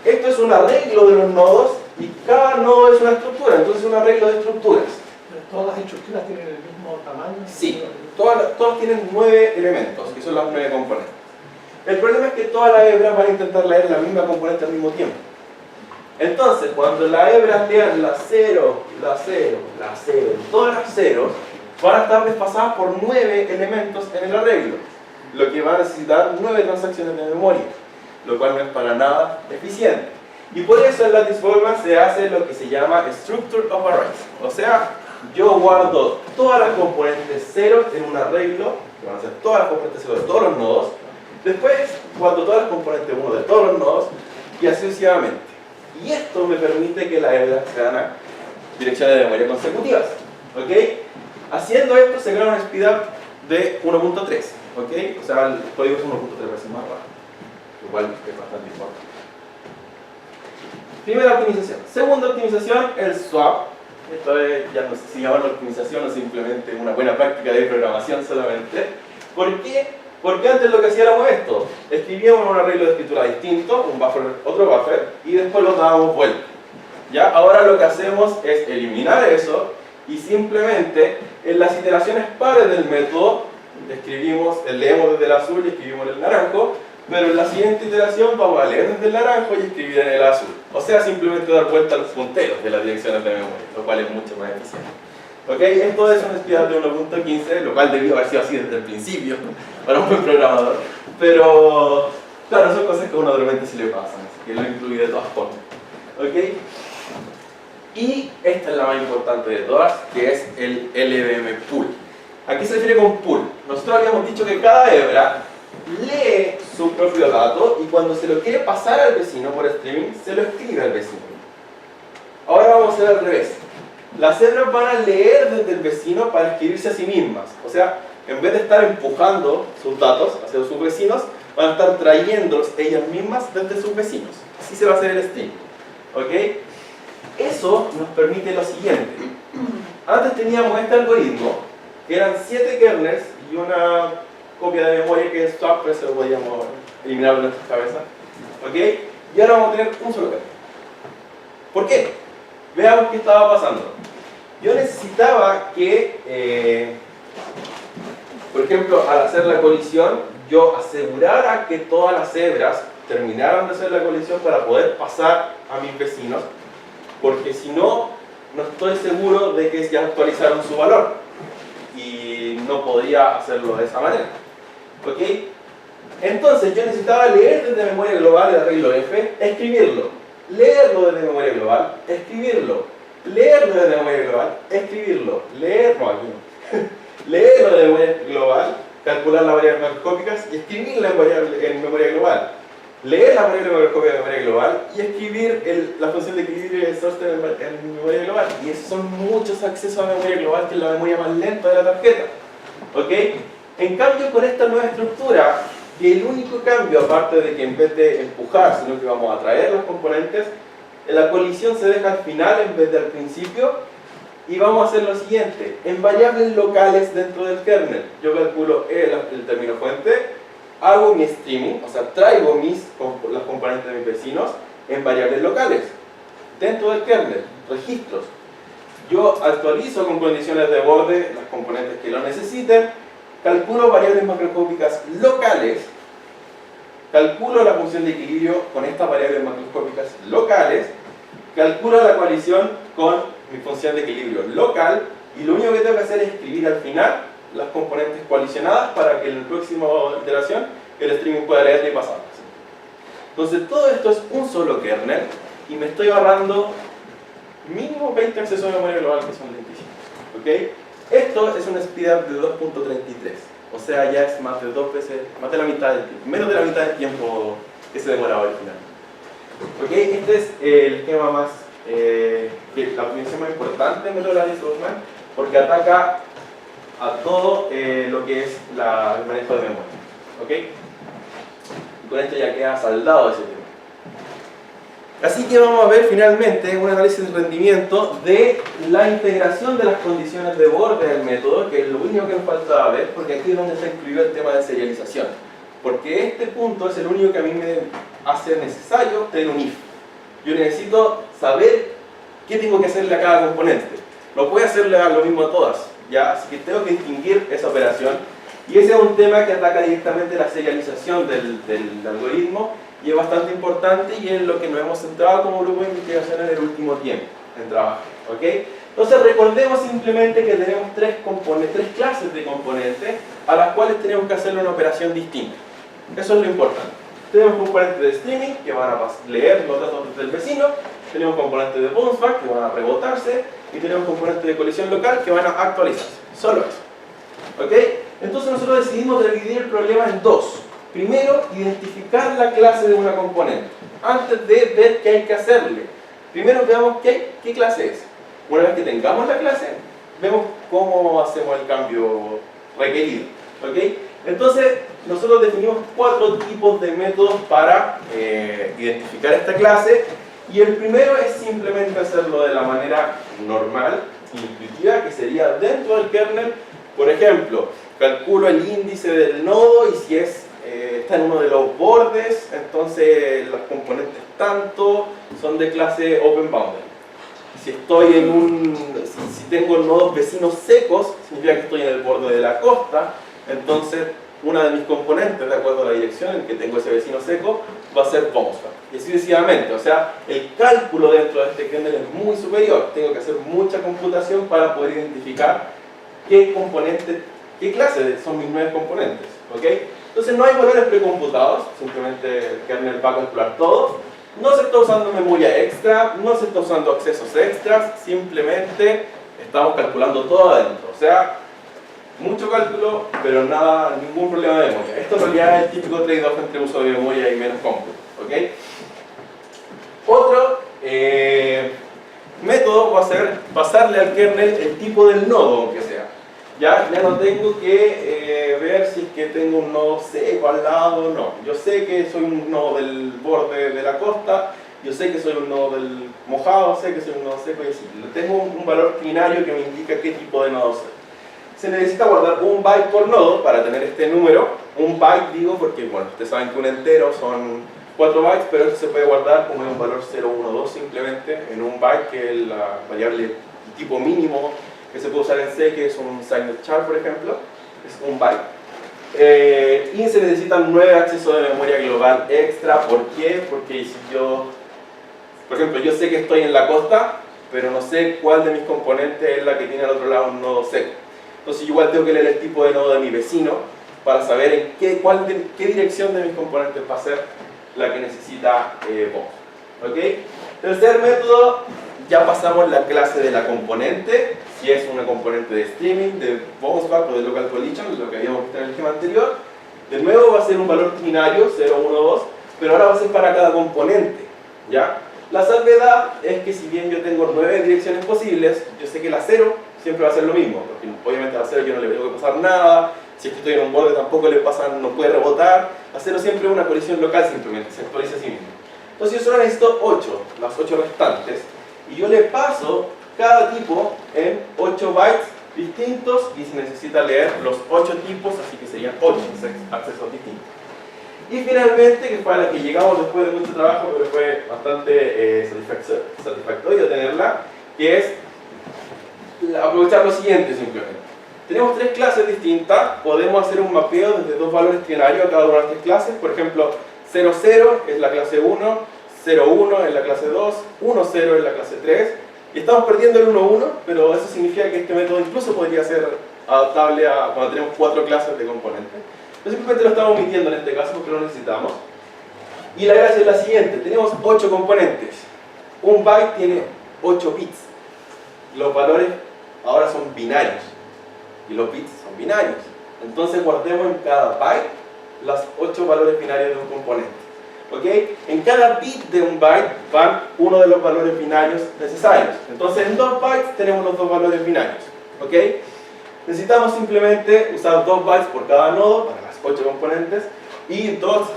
A: Esto es un arreglo de los nodos, y cada nodo es una estructura, entonces es un arreglo de estructuras.
B: ¿Todas las estructuras tienen el mismo tamaño?
A: Sí, todas tienen 9 elementos, que son las 9 componentes. El problema es que todas las hebras van a intentar leer la misma componente al mismo tiempo. Entonces, cuando las hebras lean la 0, la 0, la 0, todas las ceros, van a estar desfasadas por 9 elementos en el arreglo, lo que va a necesitar 9 transacciones de memoria, lo cual no es para nada eficiente. Y por eso en Lattice-Boltzmann se hace lo que se llama Structure of Arrays. O sea, yo guardo todas las componentes ceros en un arreglo, que van a ser todas las componentes ceros de todos los nodos. Después guardo todas las componentes 1 de todos los nodos, y así sucesivamente. Y esto me permite que las hebras sean a direcciones de memoria consecutivas. ¿Ok? Haciendo esto se crea un speedup de 1.3. ¿Ok? O sea, el código es 1.3 veces más rápido. Igual es bastante importante. Primera optimización. Segunda optimización, el swap. Esto es, ya no sé si llamarlo optimización o simplemente una buena práctica de programación solamente. ¿Por qué? Porque antes lo que hacíamos esto, escribíamos un arreglo de escritura distinto, un buffer, otro buffer, y después los dábamos vuelta. ¿Ya? Ahora lo que hacemos es eliminar eso y simplemente en las iteraciones pares del método leemos desde el azul y escribimos en el naranjo, pero en la siguiente iteración vamos a leer desde el naranjo y escribir en el azul. O sea, simplemente dar vuelta a los punteros de las direcciones de memoria, lo cual es mucho más eficiente. ¿Ok? Esto es un speedup de 1.15, lo cual debió haber sido así desde el principio para un buen programador. Pero, claro, son cosas que a uno de repente se le pasan, así que lo incluí de todas formas. ¿Ok? Y esta es la más importante de todas, que es el LVM pool. ¿A qué se refiere con pool? Nosotros habíamos dicho que cada hebra lee su propio dato y cuando se lo quiere pasar al vecino por streaming, se lo escribe al vecino. Ahora vamos a hacer al revés. Las hebras van a leer desde el vecino para escribirse a sí mismas. O sea, en vez de estar empujando sus datos hacia sus vecinos, van a estar trayéndolos ellas mismas desde sus vecinos. Así se va a hacer el streaming. ¿Ok? Eso nos permite lo siguiente. Antes teníamos este algoritmo, que eran 7 kernels y una copia de memoria que es swap, pero eso lo podíamos eliminar de nuestras cabezas. ¿Ok? Y ahora vamos a tener un solo kernel. ¿Por qué? Veamos qué estaba pasando. Yo necesitaba que, por ejemplo, al hacer la colisión, yo asegurara que todas las hebras terminaran de hacer la colisión para poder pasar a mis vecinos, porque si no, no estoy seguro de que ya actualizaron su valor. Y no podía hacerlo de esa manera. ¿Ok? Entonces yo necesitaba leer desde memoria global el arreglo F, escribirlo, leerlo desde memoria global, escribirlo, leerlo desde memoria global, escribirlo, leerlo aquí no. Leerlo desde memoria global, calcular las variables macroscópicas y escribirla en memoria global. Leer la variable macroscópica de memoria global y escribir la función de equilibrio y el source en memoria global. Y esos son muchos accesos a memoria global, que es la memoria más lenta de la tarjeta. ¿Ok? En cambio, con esta nueva estructura, que el único cambio, aparte de que en vez de empujar, sino que vamos a traer los componentes, la colisión se deja al final en vez de al principio, y vamos a hacer lo siguiente: en variables locales dentro del kernel, yo calculo el término fuente, hago mi streaming, o sea, traigo las componentes de mis vecinos en variables locales dentro del kernel, registros. Yo actualizo con condiciones de borde las componentes que lo necesiten, calculo variables macroscópicas locales, calculo la función de equilibrio con estas variables macroscópicas locales, calculo la colisión con mi función de equilibrio local, y lo único que tengo que hacer es escribir al final las componentes coalicionadas para que en la próxima iteración el streaming pueda leer y pasar. Entonces todo esto es un solo kernel y me estoy ahorrando mínimo 20 accesos de memoria global, que son lentísimos. ¿Okay? Esto es un speedup de 2.33, o sea, ya es más de 2 veces, más de la mitad del tiempo, menos de la mitad del tiempo que se demoraba original. ¿Okay? Este es el esquema más, la optimización más importante en Methodology Solvman, porque ataca a todo lo que es el manejo de memoria. ¿Ok? Y con esto ya queda saldado ese tema. Así que vamos a ver finalmente un análisis de rendimiento de la integración de las condiciones de borde del método, que es lo único que nos faltaba ver, porque aquí es donde se incluyó el tema de serialización. Porque este punto es el único que a mí me hace necesario tener un if. Yo necesito saber qué tengo que hacerle a cada componente. No puedo hacerle lo mismo a todas, ¿ya? Así que tengo que distinguir esa operación. Y ese es un tema que ataca directamente la serialización del algoritmo, y es bastante importante, y es lo que nos hemos centrado como grupo de investigación en el último tiempo en trabajo. ¿Ok? Entonces recordemos simplemente que tenemos tres clases de componentes a las cuales tenemos que hacerle una operación distinta. Eso es lo importante. Tenemos componentes de streaming que van a leer los datos del vecino, tenemos componentes de bounce back que van a rebotarse, y tenemos componentes de colisión local que van a actualizarse. Solo eso. ¿Ok? Entonces nosotros decidimos dividir el problema en dos. Primero, identificar la clase de una componente, antes de ver qué hay que hacerle. Primero veamos qué clase es. Una vez que tengamos la clase, vemos cómo hacemos el cambio requerido. ¿Ok? Entonces, nosotros definimos 4 tipos de métodos para identificar esta clase, y el primero es simplemente hacerlo de la manera normal, intuitiva, que sería dentro del kernel. Por ejemplo, calculo el índice del nodo, y si está en uno de los bordes, entonces los componentes tanto son de clase open bounded. Si estoy si tengo nodos vecinos secos, significa que estoy en el borde de la costa, entonces una de mis componentes, de acuerdo a la dirección en que tengo ese vecino seco, va a ser bounce back. Y así sucesivamente. O sea, el cálculo dentro de este kernel es muy superior. Tengo que hacer mucha computación para poder identificar qué clase son mis 9 componentes. ¿Ok? Entonces no hay valores precomputados, simplemente el kernel va a calcular todo. No se está usando memoria extra, no se está usando accesos extras, simplemente estamos calculando todo adentro. O sea, mucho cálculo, pero ningún problema de memoria. Esto en realidad es el típico trade-off entre uso de memoria y menos cómputo. ¿Ok? Otro método va a ser pasarle al kernel el tipo del nodo, aunque sea. Ya no tengo que ver si es que tengo un nodo seco al lado o no. Yo sé que soy un nodo del borde de la costa, yo sé que soy un nodo del mojado, sé que soy un nodo seco, y así. Tengo un valor binario que me indica qué tipo de nodo soy. Se necesita guardar un byte por nodo para tener este número. Un byte digo porque, bueno, ustedes saben que un entero son 4 bytes, pero esto se puede guardar como un valor 012 simplemente en un byte, que es la variable tipo mínimo que se puede usar en C, que es un signed char, por ejemplo, es un byte. Y se necesitan 9 accesos de memoria global extra. ¿Por qué? Porque si yo, por ejemplo, yo sé que estoy en la costa, pero no sé cuál de mis componentes es la que tiene al otro lado un nodo seco. Entonces igual tengo que leer el tipo de nodo de mi vecino para saber en qué dirección de mis componentes va a ser la que necesita Bones. ¿Ok? Tercer método, ya pasamos la clase de la componente, si es una componente de streaming, de Bonesback o de local collision, lo que habíamos visto en el esquema anterior. De nuevo va a ser un valor binario, 0, 1, 2, pero ahora va a ser para cada componente, ¿ya? La salvedad es que si bien yo tengo 9 direcciones posibles, yo sé que la 0 siempre va a ser lo mismo, porque obviamente a la 0 yo no le tengo que pasar nada, si es que estoy en un borde tampoco le pasa, no puede rebotar, la 0 siempre es una colisión local simplemente, se actualiza a sí mismo. Entonces yo solo necesito 8, las 8 restantes, y yo le paso cada tipo en 8 bytes distintos y se necesita leer los 8 tipos, así que serían 8 accesos distintos. Y finalmente, que fue a la que llegamos después de mucho trabajo, pero fue bastante satisfactorio tenerla, que es aprovechar lo siguiente simplemente. Tenemos 3 clases distintas, podemos hacer un mapeo desde 2 valores trinarios a cada una de las 3 clases, por ejemplo, 0, 0 es la clase 1, 0, 1 es la clase 2, 1, 0 es la clase 3, y estamos perdiendo el 1, 1, pero eso significa que este método incluso podría ser adaptable a cuando tenemos 4 clases de componentes. Pero simplemente lo estamos omitiendo en este caso porque lo necesitamos. Y la gracia es la siguiente, tenemos 8 componentes. Un byte tiene 8 bits. Los valores ahora son binarios. Y los bits son binarios. Entonces guardemos en cada byte los 8 valores binarios de un componente. ¿Ok? En cada bit de un byte van uno de los valores binarios necesarios. Entonces en 2 bytes tenemos los 2 valores binarios. ¿Ok? Necesitamos simplemente usar 2 bytes por cada nodo para las 8 componentes y 2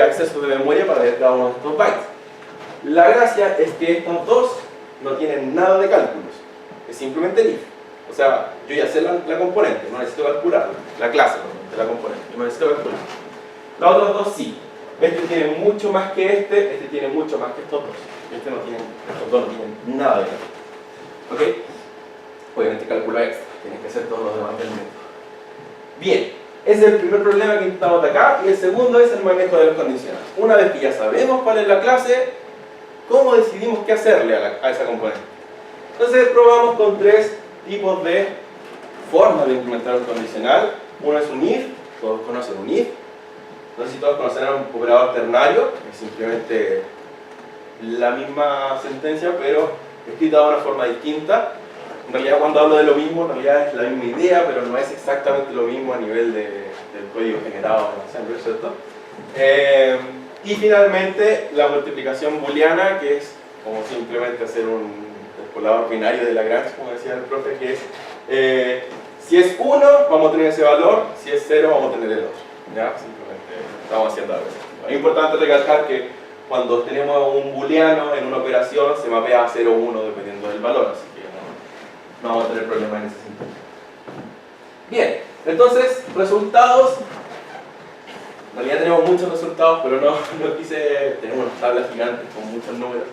A: accesos de memoria para leer cada uno de estos bytes. La gracia es que estos dos no tienen nada de cálculos, es simplemente el if. O sea, yo ya sé la componente, no necesito calcularla, la clase de la componente, no necesito calcularla. Los otros dos sí. Este tiene mucho más que este tiene mucho más que estos dos. Estos dos no tienen nada de cálculo. ¿Ok? Obviamente cálculo extra, tienen que ser todos los demás del método. Bien, ese es el primer problema que intentamos atacar, y el segundo es el manejo de los condicionales. Una vez que ya sabemos cuál es la clase, ¿cómo decidimos qué hacerle a esa componente? Entonces probamos con 3 tipos de formas de implementar un condicional. Uno es un if, todos conocen un if. No sé si todos conocerán un operador ternario, que es simplemente la misma sentencia, pero escrita de una forma distinta. En realidad cuando hablo de lo mismo, en realidad es la misma idea, pero no es exactamente lo mismo a nivel del código generado en Assembler, ¿cierto? Y finalmente la multiplicación booleana, que es como simplemente hacer un despolador binario de Lagrange, como decía el profe, que es si es 1 vamos a tener ese valor, si es 0 vamos a tener el otro. ¿Ya? Simplemente estamos haciendo algo así. Es importante recalcar que cuando tenemos un booleano en una operación se mapea a 0 o 1 dependiendo del valor, así que no vamos a tener problema en ese sentido. Bien, entonces, resultados. En realidad tenemos muchos resultados, pero no quise, tenemos unas tablas gigantes con muchos números,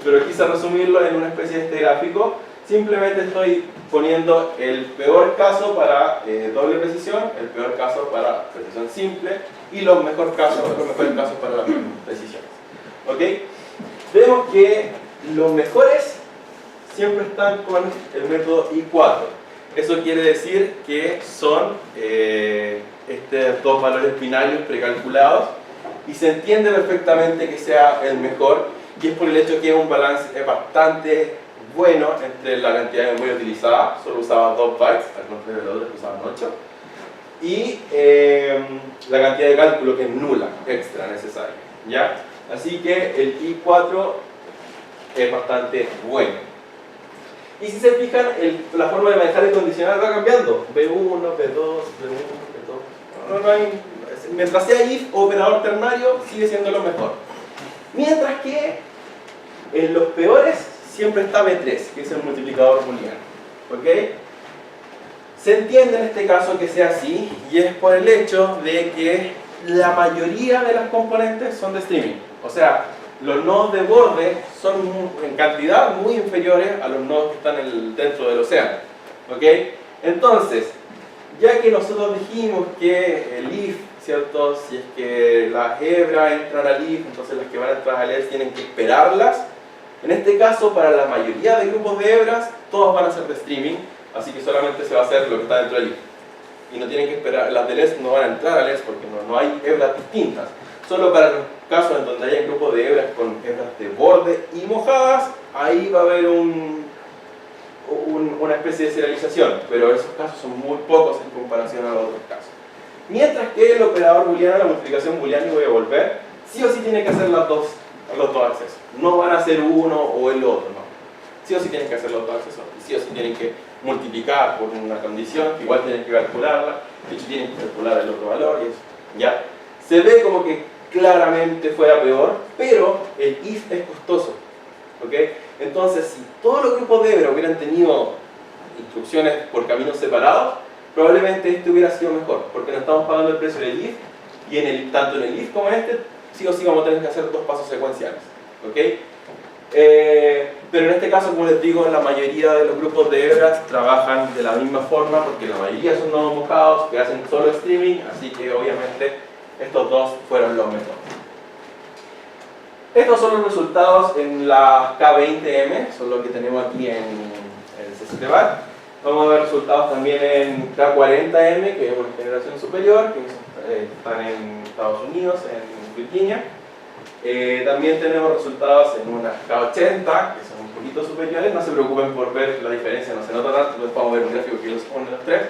A: pero quise resumirlo en una especie de este gráfico. Simplemente estoy poniendo el peor caso para doble precisión, el peor caso para precisión simple y los mejores casos para las precisiones. ¿Ok? Vemos que los mejores siempre están con el método I4. Eso quiere decir que son estos 2 valores binarios precalculados y se entiende perfectamente que sea el mejor, y es por el hecho que un balance es bastante bueno entre la cantidad de memoria utilizada, solo usaba 2 bytes, al contrario de los otros que usaban 8, y la cantidad de cálculo que es nula, extra necesaria, ¿ya? Así que el I4 es bastante bueno. Y si se fijan, la forma de manejar el condicional va cambiando. B1, B2, B1, B2. Mientras sea if o operador ternario, sigue siendo lo mejor. Mientras que en los peores siempre está B3, que es el multiplicador booleano. ¿Ok? Se entiende en este caso que sea así, y es por el hecho de que la mayoría de las componentes son de streaming. O sea, los nodos de borde son en cantidad muy inferiores a los nodos que están dentro del océano. ¿Ok? Entonces, ya que nosotros dijimos que el if, ¿cierto? Si es que las hebras entran al if, entonces las que van a entrar al if tienen que esperarlas. En este caso, para la mayoría de grupos de hebras, todos van a ser de streaming, así que solamente se va a hacer lo que está dentro del if. Y no tienen que esperar, las del else no van a entrar al else porque no hay hebras distintas. Solo para los casos en donde haya un grupo de hebras con hebras de borde y mojadas, ahí va a haber una especie de serialización, pero esos casos son muy pocos en comparación a los otros casos. Mientras que el operador booleano, la multiplicación booleana, y voy a volver, sí o sí tiene que hacer los dos accesos. No van a ser uno o el otro, no. Sí o sí tienen que hacer los dos accesos, y sí o sí tienen que multiplicar por una condición, que igual tienen que calcularla, de hecho tienen que calcular el otro valor, y eso. Ya. Se ve como que claramente fuera peor, pero el if es costoso. ¿Ok? Entonces, si todos los grupos de hebra hubieran tenido instrucciones por caminos separados, probablemente este hubiera sido mejor, porque no estamos pagando el precio del if, y tanto en el if como en este, sí o sí vamos a tener que hacer dos pasos secuenciales. ¿Ok? Pero en este caso, como les digo, la mayoría de los grupos de hebras trabajan de la misma forma, porque la mayoría son nodos mojados que hacen solo streaming, así que obviamente estos dos fueron los mejores. Estos son los resultados en la K20M, son los que tenemos aquí en el C7BAR. Vamos a ver resultados también en K40M, que es una generación superior, que están en Estados Unidos, en Virginia. También tenemos resultados en una K80, que son un poquito superiores. No se preocupen por ver la diferencia, no se nota tanto, después vamos a ver un gráfico que los pone los tres.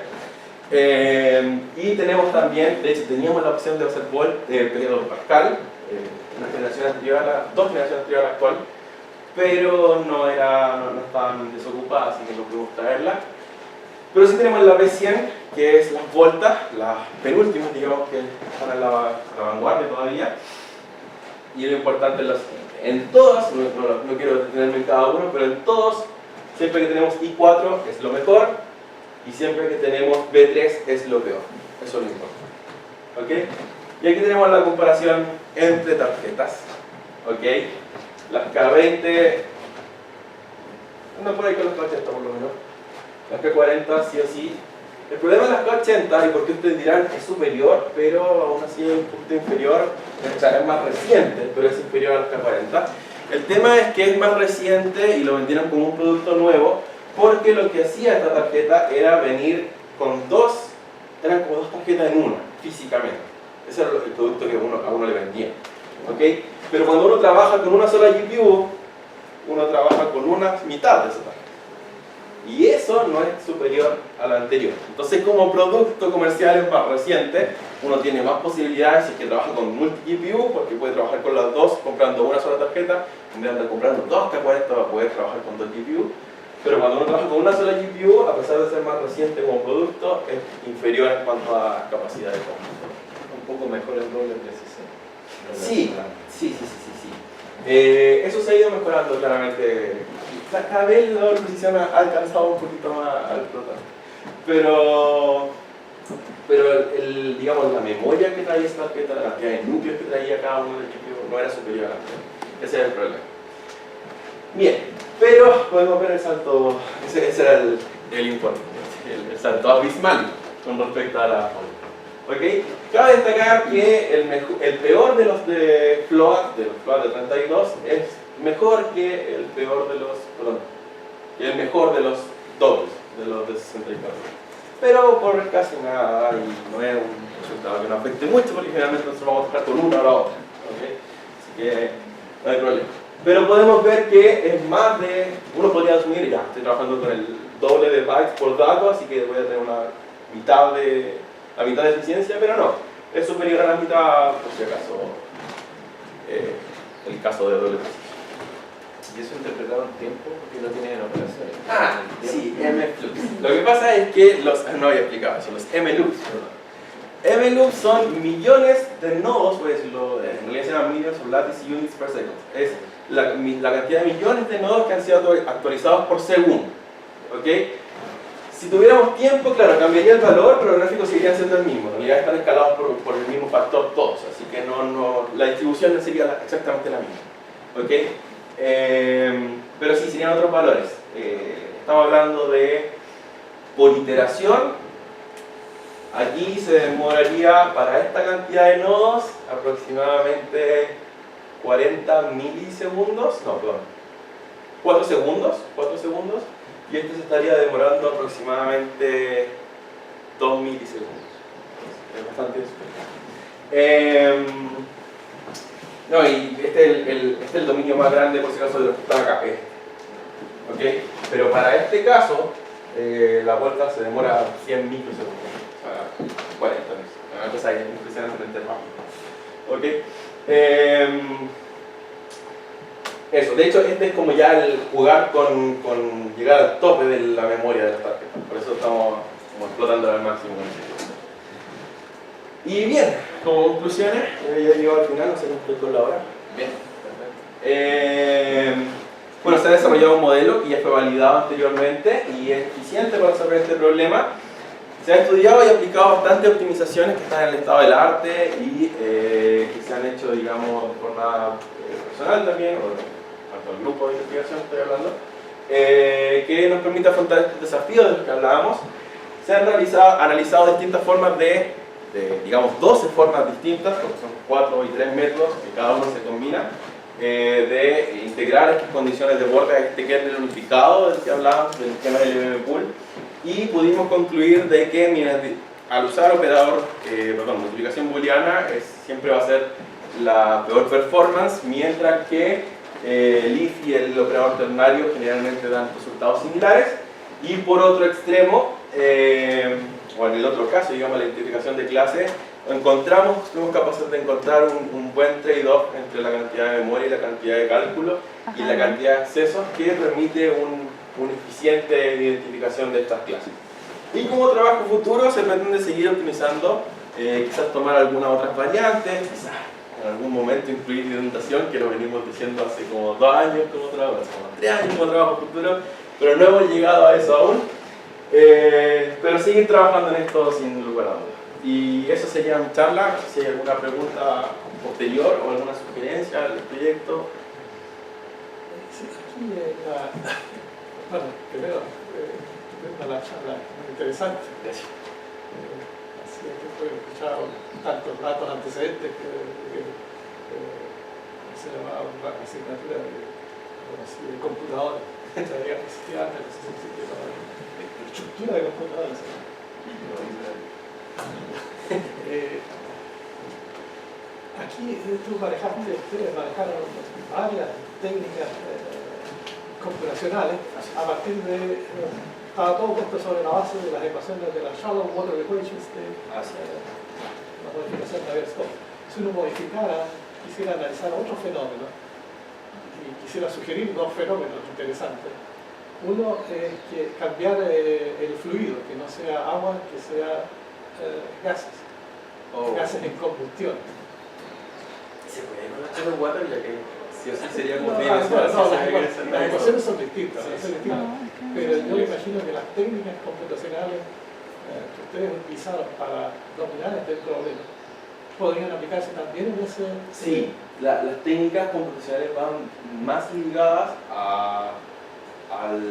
A: Y tenemos también, de hecho teníamos la opción de hacer volt de periodo Pascal, una generación anterior dos generaciones anterior a la actual, pero no estaban desocupadas, así que no pudimos traerla. Pero sí tenemos la B100, que es las voltas, las penúltimas, digamos, que están en la vanguardia todavía. Y lo importante es lo siguiente: en todas, no quiero detenerme en cada uno, pero en todos, siempre que tenemos I4 es lo mejor, y siempre que tenemos B3 es lo peor. Eso es lo importante. ¿Ok? Y aquí tenemos la comparación entre tarjetas. ¿Ok? Las K20, anda por ahí con las K80 por lo menos. Las K40 sí o sí. El problema de las K80, y porque ustedes dirán es superior, pero aún así es un punto inferior, es más reciente, pero es inferior a las K40. El tema es que es más reciente y lo vendieron como un producto nuevo, porque lo que hacía esta tarjeta era venir con eran como dos tarjetas en una, físicamente. Ese era el producto que a uno le vendían. ¿Okay? Pero cuando uno trabaja con una sola GPU, uno trabaja con una mitad de esa tarjeta. Y eso no es superior a la anterior. Entonces, como producto comercial es más reciente, uno tiene más posibilidades si es que trabaja con multi-GPU, porque puede trabajar con las dos comprando una sola tarjeta, en vez de andar comprando dos K40 va a poder trabajar con dos GPU. Pero cuando uno trabaja con una sola GPU, a pesar de ser más reciente como producto, es inferior en cuanto a capacidad de cómputo.
C: Un poco mejor el rol de precisión.
A: Sí. Eso se ha ido mejorando claramente. Cada vez la precisión ha alcanzado un poquito más al total. Pero digamos, la memoria que traía esta tarjeta, la cantidad de núcleos que traía cada uno de los GPU no era superior a la anterior. Ese era el problema. Bien, pero podemos ver el salto, ese era el importante, el salto abismal con respecto a la ¿ok? Cabe destacar que el peor de los de float, de 32, es mejor que el peor de los, el mejor de los dobles, de los de 64. Pero por casi nada, y no es un resultado que nos afecte mucho, porque generalmente nosotros vamos a trabajar con una o la otra, ¿ok? Así que no hay problema. Pero podemos ver que es más de, uno podría asumir, ya, estoy trabajando con el doble de bytes por dato, así que voy a tener la mitad de eficiencia, pero no, es superior a la mitad, por si acaso, el caso de doble precisión.
C: ¿Y eso interpretado en tiempo? Porque no tiene operaciones.
A: Sí, mFlux. Lo que pasa es que no había explicado eso, los mLoops, mLoops son millones de nodos, por decirlo, en realidad se llaman millions of lattice units per second. Es la cantidad de millones de nodos que han sido actualizados por segundo. ¿Ok? Si tuviéramos tiempo, claro, cambiaría el valor, pero el gráfico seguiría siendo el mismo. En realidad están escalados por el mismo factor todos, así que la distribución no sería exactamente la misma. ¿Ok? Pero sí, serían otros valores. Estamos hablando de por iteración. Aquí se demoraría para esta cantidad de nodos aproximadamente 40 milisegundos, no, perdón, 4 segundos, y este se estaría demorando aproximadamente 2 milisegundos. Es bastante no, y este es el dominio más grande, por si acaso, de los que están acá. ¿Okay? Pero para este caso, la vuelta se demora 100 microsegundos. Para 40 veces. Una cosa impresionantemente rápida. ¿Okay? Eso, de hecho, este es como ya el jugar con llegar al tope de la memoria de las tarjetas. Por eso estamos como explotando al máximo. Y bien, como conclusiones, ya he llegado al final, no sé cómo estoy con la hora.
C: Bien.
A: Bueno, se ha desarrollado un modelo que ya fue validado anteriormente y es eficiente para resolver este problema. Se han estudiado y aplicado bastantes optimizaciones que están en el estado del arte y que se han hecho, digamos, de forma personal también, o tanto el grupo de investigación que estoy hablando, que nos permite afrontar estos desafíos de los que hablábamos. Se han analizado distintas formas digamos, 12 formas distintas, porque son 4 y 3 métodos que cada uno se combina, de integrar estas condiciones de borde a este kernel unificado del que hablábamos, del esquema del mempool, y pudimos concluir de que al usar multiplicación booleana siempre va a ser la peor performance, mientras que el if y el operador ternario generalmente dan resultados similares. Y por otro extremo, o en el otro caso, digamos, la identificación de clase, fuimos capaces de encontrar un buen trade-off entre la cantidad de memoria y la cantidad de cálculo y la cantidad de accesos que permite una eficiente identificación de estas clases. Y como trabajo futuro se pretende seguir optimizando, quizás tomar algunas otras variantes, quizás en algún momento incluir indentación, que lo venimos diciendo hace como 2 años como trabajo, hace como 3 años como trabajo futuro, pero no hemos llegado a eso aún. Pero seguir trabajando en esto sin lugar a dudas. Y eso sería mi charla. No sé si hay alguna pregunta posterior o alguna sugerencia al proyecto.
B: Sí, aquí bueno, primero, la charla muy interesante.
A: Gracias.
B: Así que fue escuchado tantos datos antecedentes que se llamaba una asignatura de computadores. Todavía existía antes, no sé si existía todavía. Estructura de computadores. Aquí ustedes manejaron varias técnicas computacionales a partir de... estaba todo puesto sobre la base de las ecuaciones de las shallow water equations de la modificación de Haber-Stokes. Si uno quisiera analizar otro fenómeno y quisiera sugerir 2 fenómenos interesantes. Uno es que cambiar el fluido, que no sea agua, que sea gases, gases en combustión.
A: ¿Se puede con la shallow water? Ya que sí o sí sería como
B: las ecuaciones son distintas, pero yo imagino que las técnicas computacionales que ustedes utilizaron para dominar este problema podrían aplicarse también en ese...
A: Sí, las técnicas computacionales van más ligadas al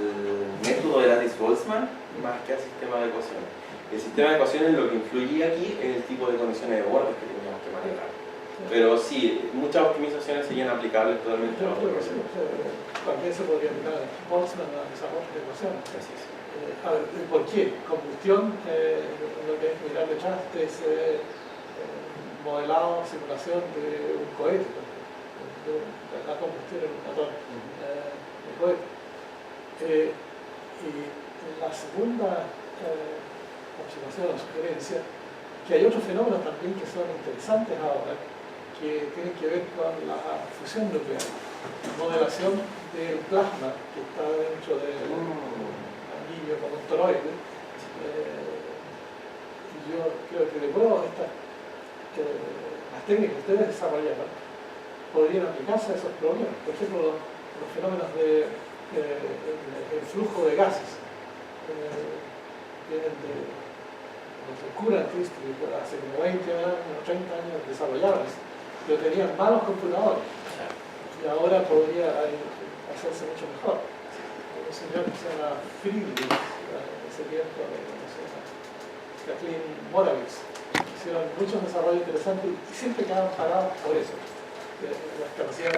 A: método de Lattice-Boltzmann más que al sistema de ecuaciones. El sistema de ecuaciones lo que influye aquí es el tipo de condiciones de bordes que teníamos que manejar. Pero sí, muchas optimizaciones serían aplicables totalmente a otro proceso.
B: También se podría aplicar a Boltzmann a desarrollo de ecuaciones.
A: Así es.
B: A ver, ¿por qué? Combustión, lo que es mirar de trastes, modelado, simulación de un cohete, la combustión en un motor de cohete. Y la segunda observación o sugerencia, que hay otros fenómenos también que son interesantes ahora, que tienen que ver con la fusión nuclear, modelación del plasma que está dentro del anillo como un toroide. Yo creo que de nuevo las técnicas que ustedes desarrollaron podrían aplicarse a esos problemas. Por ejemplo, los fenómenos de flujo de gases vienen de Courant Institute, hace como 20 años, 30 años desarrollaron eso, pero tenían malos computadores y ahora podría hacerse mucho mejor. Un señor que se llama Friedrich, ese tiempo, Kathleen Moravitz, hicieron muchos desarrollos interesantes y siempre quedaban parados por eso, las capacidades